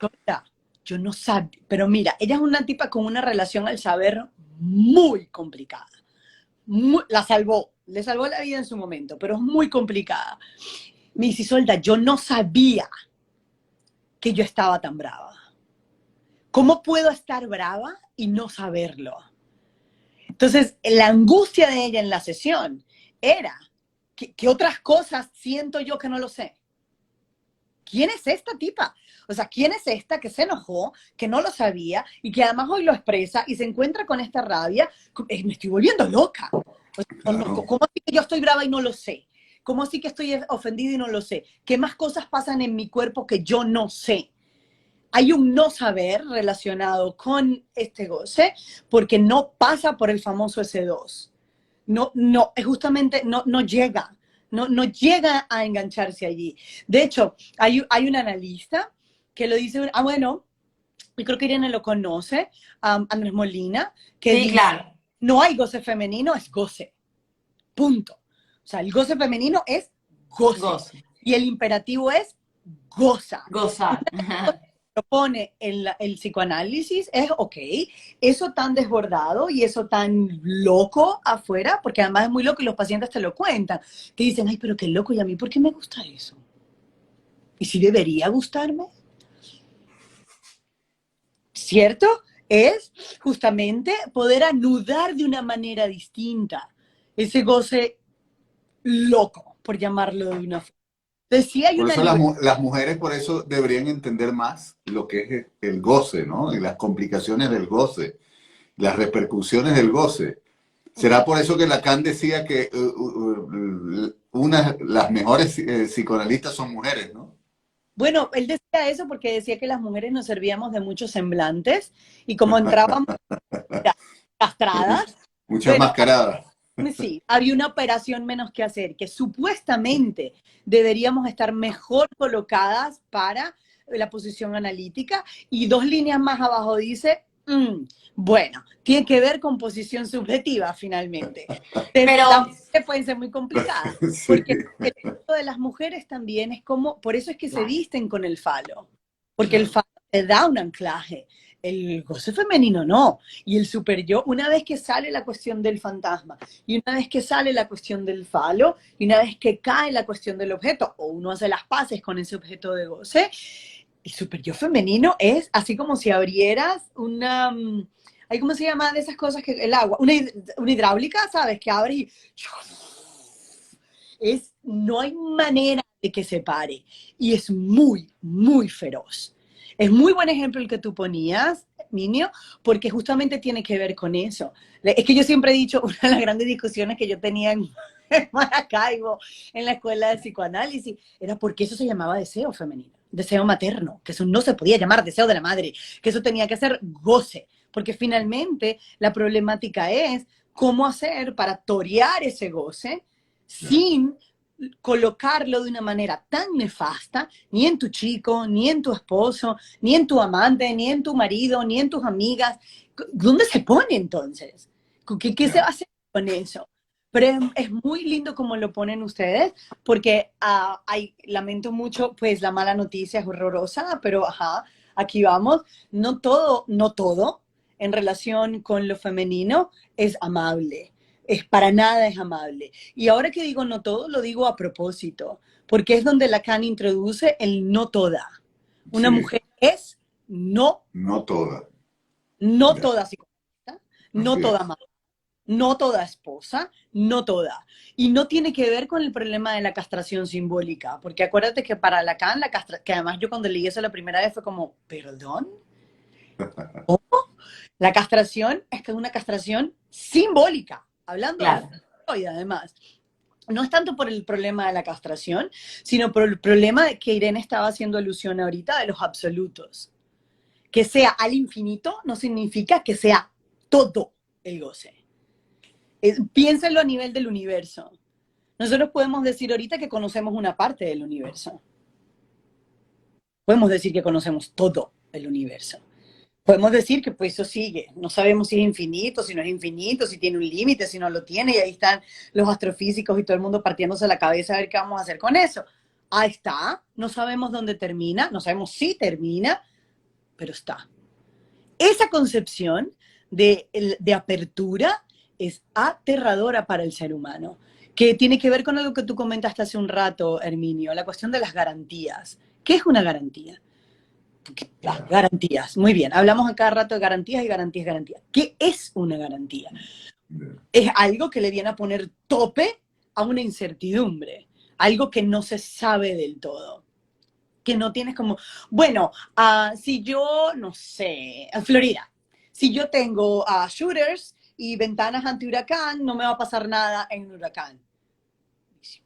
"Mira, yo no sabía, pero mira, ella es una tipa con una relación al saber muy complicada. Le salvó la vida en su momento, pero es muy complicada. Me dice, Isolda, yo no sabía que yo estaba tan brava. ¿Cómo puedo estar brava y no saberlo? Entonces, la angustia de ella en la sesión era que otras cosas siento yo que no lo sé. ¿Quién es esta tipa? O sea, ¿quién es esta que se enojó, que no lo sabía y que además hoy lo expresa y se encuentra con esta rabia? Me estoy volviendo loca. O sea, Claro. ¿cómo así que yo estoy brava y no lo sé? ¿Cómo así que estoy ofendida y no lo sé? ¿Qué más cosas pasan en mi cuerpo que yo no sé? Hay un no saber relacionado con este goce porque no pasa por el famoso S2. Es justamente no llega, no llega a engancharse allí. De hecho, hay un analista que lo dice, bueno, yo creo que Irene lo conoce, Andrés Molina, que Sí, dice, claro. no hay goce femenino, es goce, punto. O sea, el goce femenino es goce Gozo. y el imperativo es goza. Gozar. Propone el psicoanálisis es, ok, eso tan desbordado y eso tan loco afuera, porque además es muy loco y los pacientes te lo cuentan, que dicen, ay, pero qué loco, ¿y a mí por qué me gusta eso? ¿Y si debería gustarme? ¿Cierto? Es justamente poder anudar de una manera distinta ese goce loco, por llamarlo de una forma. Entonces, sí hay Por una eso libertad. las mujeres por eso deberían entender más lo que es el goce, ¿no? Y las complicaciones del goce, las repercusiones del goce. ¿Será por eso que Lacan decía que las mejores psicoanalistas son mujeres, ¿no? Bueno, él decía eso porque decía que las mujeres nos servíamos de muchos semblantes y como entrábamos castradas, Muchas bueno, mascaradas. sí, había una operación menos que hacer, que supuestamente deberíamos estar mejor colocadas para la posición analítica y dos líneas más abajo dice, bueno, tiene que ver con posición subjetiva finalmente. Pero, También pueden ser muy complicadas, Sí, porque el punto de las mujeres también es como, por eso es que se visten con el falo, porque el claro. falo te da un anclaje, el goce femenino no. Y el super yo, una vez que sale la cuestión del fantasma, y una vez que sale la cuestión del falo, y una vez que cae la cuestión del objeto, o uno hace las paces con ese objeto de goce, el super yo femenino es así como si abrieras una... ¿Hay cómo se llama de esas cosas que el agua? Una hidráulica, ¿sabes? Que abre y... no hay manera de que se pare. Y es muy, muy feroz. Es muy buen ejemplo el que tú ponías, Minio, porque justamente tiene que ver con eso. Es que yo siempre he dicho, una de las grandes discusiones que yo tenía en Maracaibo, en la escuela de psicoanálisis, era porque eso se llamaba deseo femenino, deseo materno, que eso no se podía llamar deseo de la madre, que eso tenía que ser goce, porque finalmente la problemática es cómo hacer para torear ese goce sin colocarlo de una manera tan nefasta, ni en tu chico, ni en tu esposo, ni en tu amante, ni en tu marido, ni en tus amigas. ¿Dónde se pone entonces? ¿Qué se va a hacer con eso? Pero es muy lindo como lo ponen ustedes, porque lamento mucho, pues la mala noticia es horrorosa, pero ajá, aquí vamos. No todo en relación con lo femenino es amable. Para nada es amable. Y ahora que digo no todo, lo digo a propósito, porque es donde Lacan introduce el no toda. Una Sí, mujer es no, no toda. no Ya, toda psicópata, no así toda es. madre, no toda esposa, no toda. Y no tiene que ver con el problema de la castración simbólica, porque acuérdate que para Lacan, que además yo cuando leí eso la primera vez fue como, ¿perdón? ¿Cómo? La castración es que es una castración simbólica, hablando de Claro. Freud además. No es tanto por el problema de la castración, sino por el problema de que Irene estaba haciendo alusión ahorita de los absolutos. Que sea al infinito no significa que sea todo el goce. Piénsalo a nivel del universo. Nosotros podemos decir ahorita que conocemos una parte del universo. Podemos decir que conocemos todo el universo. Podemos decir que pues eso sigue. No sabemos si es infinito, si no es infinito, si tiene un límite, si no lo tiene. Y ahí están los astrofísicos y todo el mundo partiéndose la cabeza a ver qué vamos a hacer con eso. Ahí está. No sabemos dónde termina. No sabemos si termina, pero está. Esa concepción de apertura es aterradora para el ser humano, que tiene que ver con algo que tú comentaste hace un rato, Herminio, la cuestión de las garantías. ¿Qué es una garantía? Las Ya, garantías, muy bien, hablamos a cada rato de garantías y garantías, garantías. ¿Qué es una garantía? ya. Es algo que le viene a poner tope a una incertidumbre, algo que no se sabe del todo, que no tienes como, bueno, si yo, no sé, en Florida, si yo tengo shooters y ventanas anti-huracán, no me va a pasar nada en un huracán.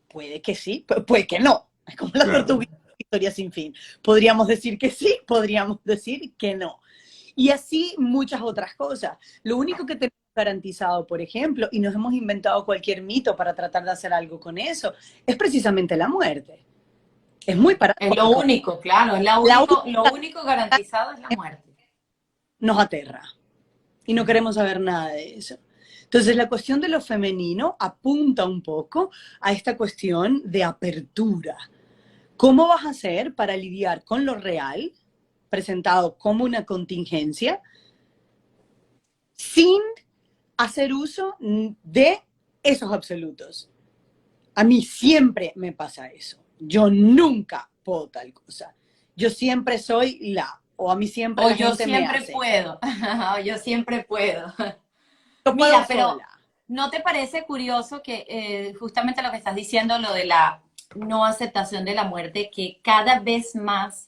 Puede que sí, puede que no. Es como la Claro, tortuga, historia sin fin. Podríamos decir que sí, podríamos decir que no. Y así muchas otras cosas. Lo único que tenemos garantizado, por ejemplo, y nos hemos inventado cualquier mito para tratar de hacer algo con eso, es precisamente la muerte. Es muy Es lo paradójico. único, claro, La lo única único garantizado es la muerte. nos aterra y no queremos saber nada de eso. Entonces, la cuestión de lo femenino apunta un poco a esta cuestión de apertura. ¿Cómo vas a hacer para lidiar con lo real, presentado como una contingencia, sin hacer uso de esos absolutos? A mí siempre me pasa eso. Yo nunca puedo tal cosa. Yo siempre soy o a mí siempre O la yo gente me siempre hace. puedo, o yo siempre puedo. Yo puedo Mira, pero sola. ¿no te parece curioso que justamente lo que estás diciendo, lo de la no aceptación de la muerte, que cada vez más,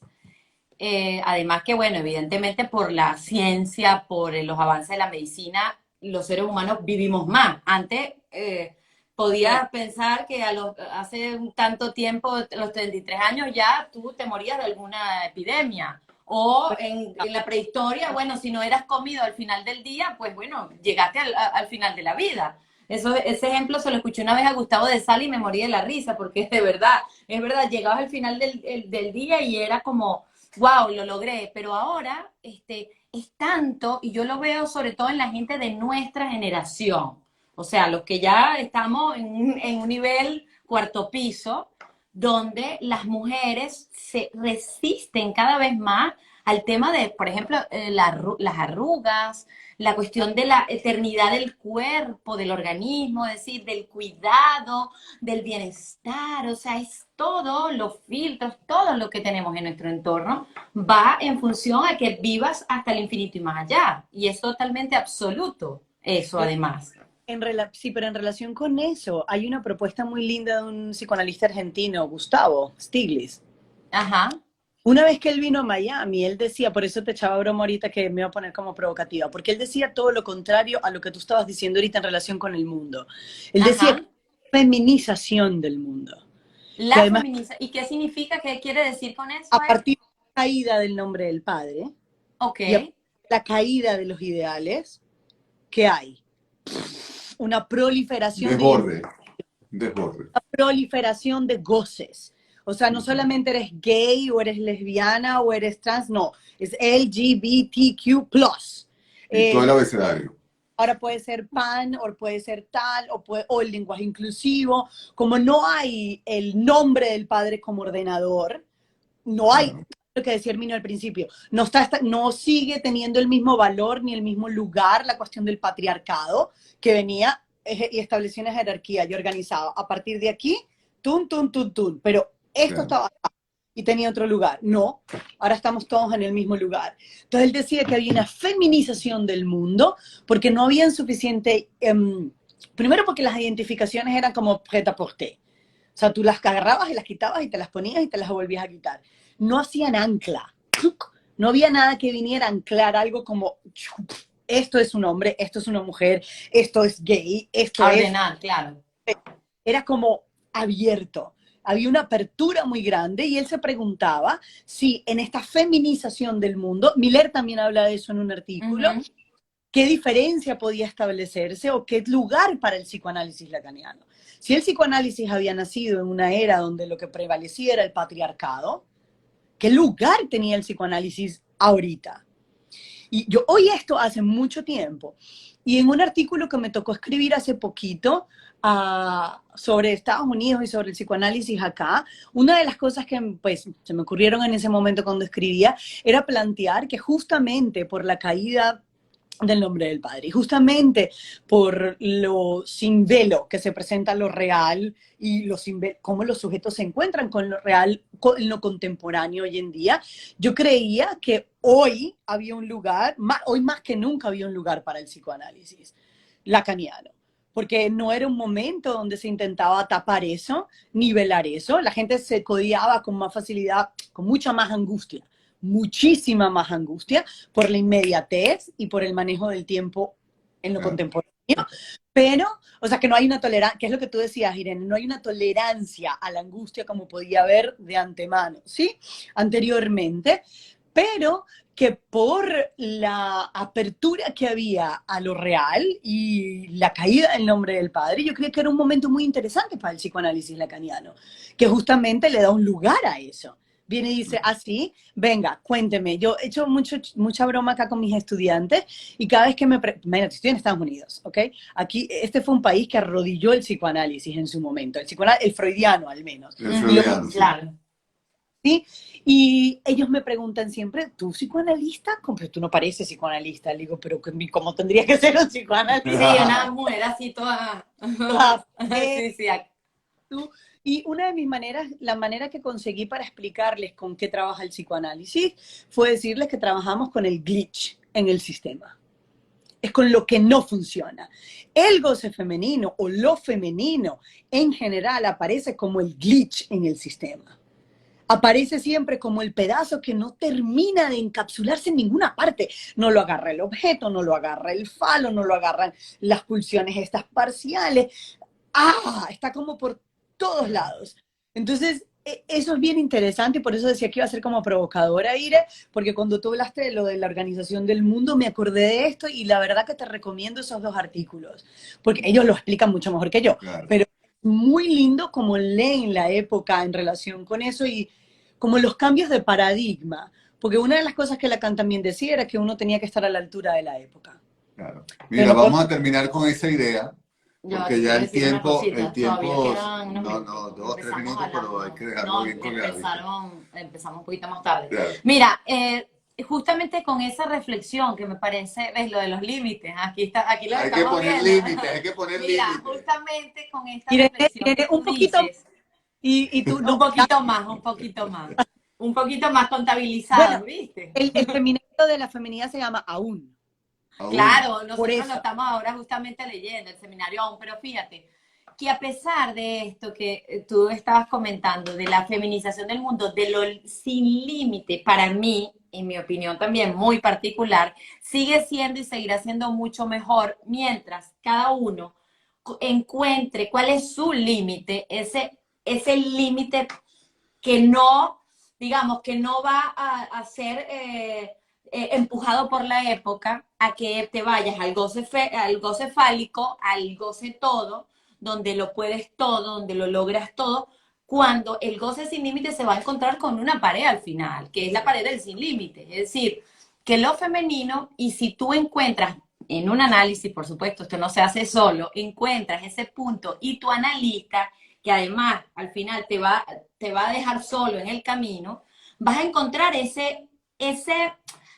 además que, bueno, evidentemente por la ciencia, por los avances de la medicina, los seres humanos vivimos más. Antes Sí. podías pensar que hace un tanto tiempo, a los 33 años, ya tú te morías de alguna epidemia. O en la prehistoria, bueno, si no eras comido al final del día, pues bueno, llegaste al final de la vida. Ese ejemplo se lo escuché una vez a Gustavo de Sal y me morí de la risa, porque es verdad, llegabas al final del día y era como, wow, lo logré, pero ahora es tanto, y yo lo veo sobre todo en la gente de nuestra generación, o sea, los que ya estamos en un nivel cuarto piso, donde las mujeres se resisten cada vez más al tema de, por ejemplo, las arrugas, la cuestión de la eternidad del cuerpo, del organismo, es decir, del cuidado, del bienestar, o sea, es todo, los filtros, todo lo que tenemos en nuestro entorno va en función a que vivas hasta el infinito y más allá. Y es totalmente absoluto, eso además. Sí, pero en relación con eso, hay una propuesta muy linda de un psicoanalista argentino, Gustavo Stiglitz. Ajá, Una vez que él vino a Miami, él decía, por eso te echaba broma ahorita que me iba a poner como provocativa, porque él decía todo lo contrario a lo que tú estabas diciendo ahorita en relación con el mundo. Él decía ajá. que feminización del mundo, que La además feminiza. ¿Y qué significa? ¿Qué quiere decir con eso a él? partir de la caída del nombre del padre Ok. y a partir de la caída de los ideales, ¿qué hay? Una proliferación de identidades, Desborde, desborde. proliferación de goces. O sea, no solamente eres gay o eres lesbiana o eres trans, no, es LGBTQ+. Y todo el Eh, abecedario. ahora puede ser pan, o puede ser tal, o el lenguaje inclusivo. Como no hay el nombre del padre como ordenador, no hay Claro. lo que decía Herminio al principio, no sigue teniendo el mismo valor ni el mismo lugar la cuestión del patriarcado que venía y estableció una jerarquía y organizaba. A partir de aquí, tun, tun, tun, tun. Pero esto Claro. estaba acá y tenía otro lugar. No, ahora estamos todos en el mismo lugar. Entonces él decía que había una feminización del mundo porque no había suficiente, primero porque las identificaciones eran como prêt-à-porter. O sea, tú las agarrabas y las quitabas y te las ponías y te las volvías a quitar. No hacían ancla. No había nada que viniera a anclar algo como esto es un hombre, esto es una mujer, esto es gay, esto A es... ordenar, claro. Era como abierto. Había una apertura muy grande y él se preguntaba si en esta feminización del mundo, Miller también habla de eso en un artículo, Ujú. qué diferencia podía establecerse o qué lugar para el psicoanálisis lacaniano. Si el psicoanálisis había nacido en una era donde lo que prevalecía era el patriarcado, ¿qué lugar tenía el psicoanálisis ahorita? Y yo oí esto hace mucho tiempo y en un artículo que me tocó escribir hace poquito sobre Estados Unidos y sobre el psicoanálisis acá, una de las cosas que pues, se me ocurrieron en ese momento cuando escribía era plantear que justamente por la caída del nombre del padre. Y justamente por lo sin velo que se presenta lo real y cómo los sujetos se encuentran con lo real en lo contemporáneo hoy en día, yo creía que hoy había un lugar, hoy más que nunca había un lugar para el psicoanálisis lacaniano. Porque no era un momento donde se intentaba tapar eso, nivelar eso. La gente se codiaba con más facilidad, con mucha más angustia, muchísima más angustia por la inmediatez y por el manejo del tiempo en lo Claro. contemporáneo. Pero, o sea, que no hay una tolerancia, que es lo que tú decías, Irene, no hay una tolerancia a la angustia como podía haber de antemano, ¿sí? Anteriormente, pero que por la apertura que había a lo real y la caída del nombre del padre, yo creo que era un momento muy interesante para el psicoanálisis lacaniano, que justamente le da un lugar a eso. Viene y dice, así, venga, cuénteme. Yo he hecho mucha broma acá con mis estudiantes y cada vez que imagínate, estoy en Estados Unidos, ¿ok? Aquí, este fue un país que arrodilló el psicoanálisis en su momento, el freudiano al menos. El Y lo freudiano, sí. Claro. ¿sí? Y ellos me preguntan siempre, ¿tú psicoanalista? Como, pero tú no pareces psicoanalista. Le digo, pero ¿cómo tendría que ser un Sí, psicoanalista? una mujer así toda. Sí, sí. Tú. Y una de mis maneras, la manera que conseguí para explicarles con qué trabaja el psicoanálisis fue decirles que trabajamos con el glitch en el sistema. Es con lo que no funciona. El goce femenino o lo femenino en general aparece como el glitch en el sistema. Aparece siempre como el pedazo que no termina de encapsularse en ninguna parte. No lo agarra el objeto, no lo agarra el falo, no lo agarran las pulsiones estas parciales. Está como por todos lados. Entonces, eso es bien interesante y por eso decía que iba a ser como provocadora, Ire, porque cuando tú hablaste de lo de la Organización del Mundo, me acordé de esto y la verdad que te recomiendo esos dos artículos, porque ellos lo explican mucho mejor que yo, Claro. pero muy lindo como leen la época en relación con eso y como los cambios de paradigma, porque una de las cosas que Lacan también decía era que uno tenía que estar a la altura de la época. Claro. Pero Mira, no vamos a terminar con esa idea, Yo porque aquí ya quiero el decir una tiempo, cosita. Todavía quedan unos no, minutos. 2 o 3 Empezamos minutos, pero hay hablando. que dejarlo No, bien colgadito. empezamos un poquito más tarde. Claro. Mira, justamente con esa reflexión que me parece, ves lo de los límites, aquí está, aquí lo Hay que estamos poner viendo. límites, hay que poner Mira, límites. justamente con esta Irene, reflexión que Irene, un tú poquito, dices, y tú, un no, poquito más, un poquito más, un poquito más bueno, contabilizado, ¿viste? el seminario de la feminidad se llama Aún, Aún. Claro, por nosotros lo eso. estamos ahora justamente leyendo, el seminario aún, pero fíjate que a pesar de esto que tú estabas comentando, de la feminización del mundo, de lo sin límite, para mí, en mi opinión también muy particular, sigue siendo y seguirá siendo mucho mejor mientras cada uno encuentre cuál es su límite, ese límite que no, digamos, que no va a ser empujado por la época a que te vayas al goce fálico, al goce todo, donde lo puedes todo, donde lo logras todo, cuando el goce sin límite se va a encontrar con una pared al final, que es la pared del sin límite. Es decir, que lo femenino, y si tú encuentras en un análisis, por supuesto, esto no se hace solo, encuentras ese punto y tu analista, que además al final te va a dejar solo en el camino, vas a encontrar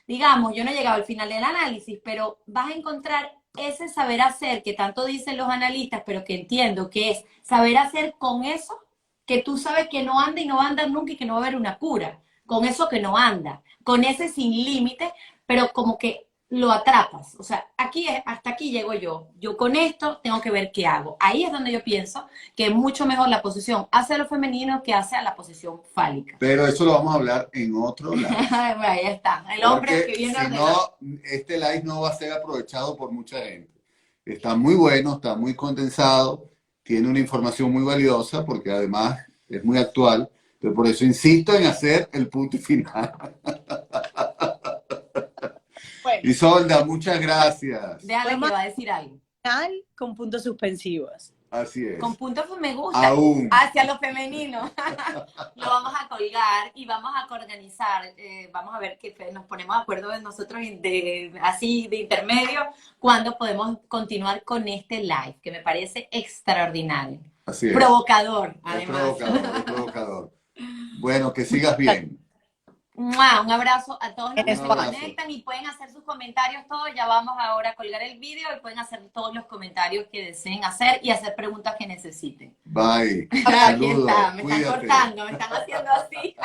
digamos, yo no he llegado al final del análisis, pero vas a encontrar ese saber hacer que tanto dicen los analistas, pero que entiendo que es saber hacer con eso que tú sabes que no anda y no va a andar nunca y que no va a haber una cura, con eso que no anda, con ese sin límite, pero como que lo atrapas. O sea, hasta aquí llego yo. Yo con esto tengo que ver qué hago. Ahí es donde yo pienso que es mucho mejor la posición hacia lo femenino que hacia la posición fálica. Pero eso lo vamos a hablar en otro live. Bueno, ahí está. El hombre que Porque viene si ordenado. no, este live no va a ser aprovechado por mucha gente. Está muy bueno, está muy condensado, tiene una información muy valiosa porque además es muy actual. Pero por eso insisto en hacer el punto final. Bueno, Isolda, muchas gracias. Déjale podemos que va a decir algo. final con puntos suspensivos. Así Con es. puntos me gusta. Aún. Hacia lo femenino. Lo vamos a colgar y vamos a organizar. Vamos a ver que nos ponemos de acuerdo nosotros así de intermedio cuando podemos continuar con este live, que me parece extraordinario. Así es. Provocador, Es además. provocador, es provocador. Bueno, que sigas bien. ¡Mua! Un abrazo a todos los Un que se abrazo. conectan y pueden hacer sus comentarios todos. Ya vamos ahora a colgar el vídeo y pueden hacer todos los comentarios que deseen hacer y hacer preguntas que necesiten. Bye. Aquí Saludos. está, me están Cuídate. cortando, me están haciendo así.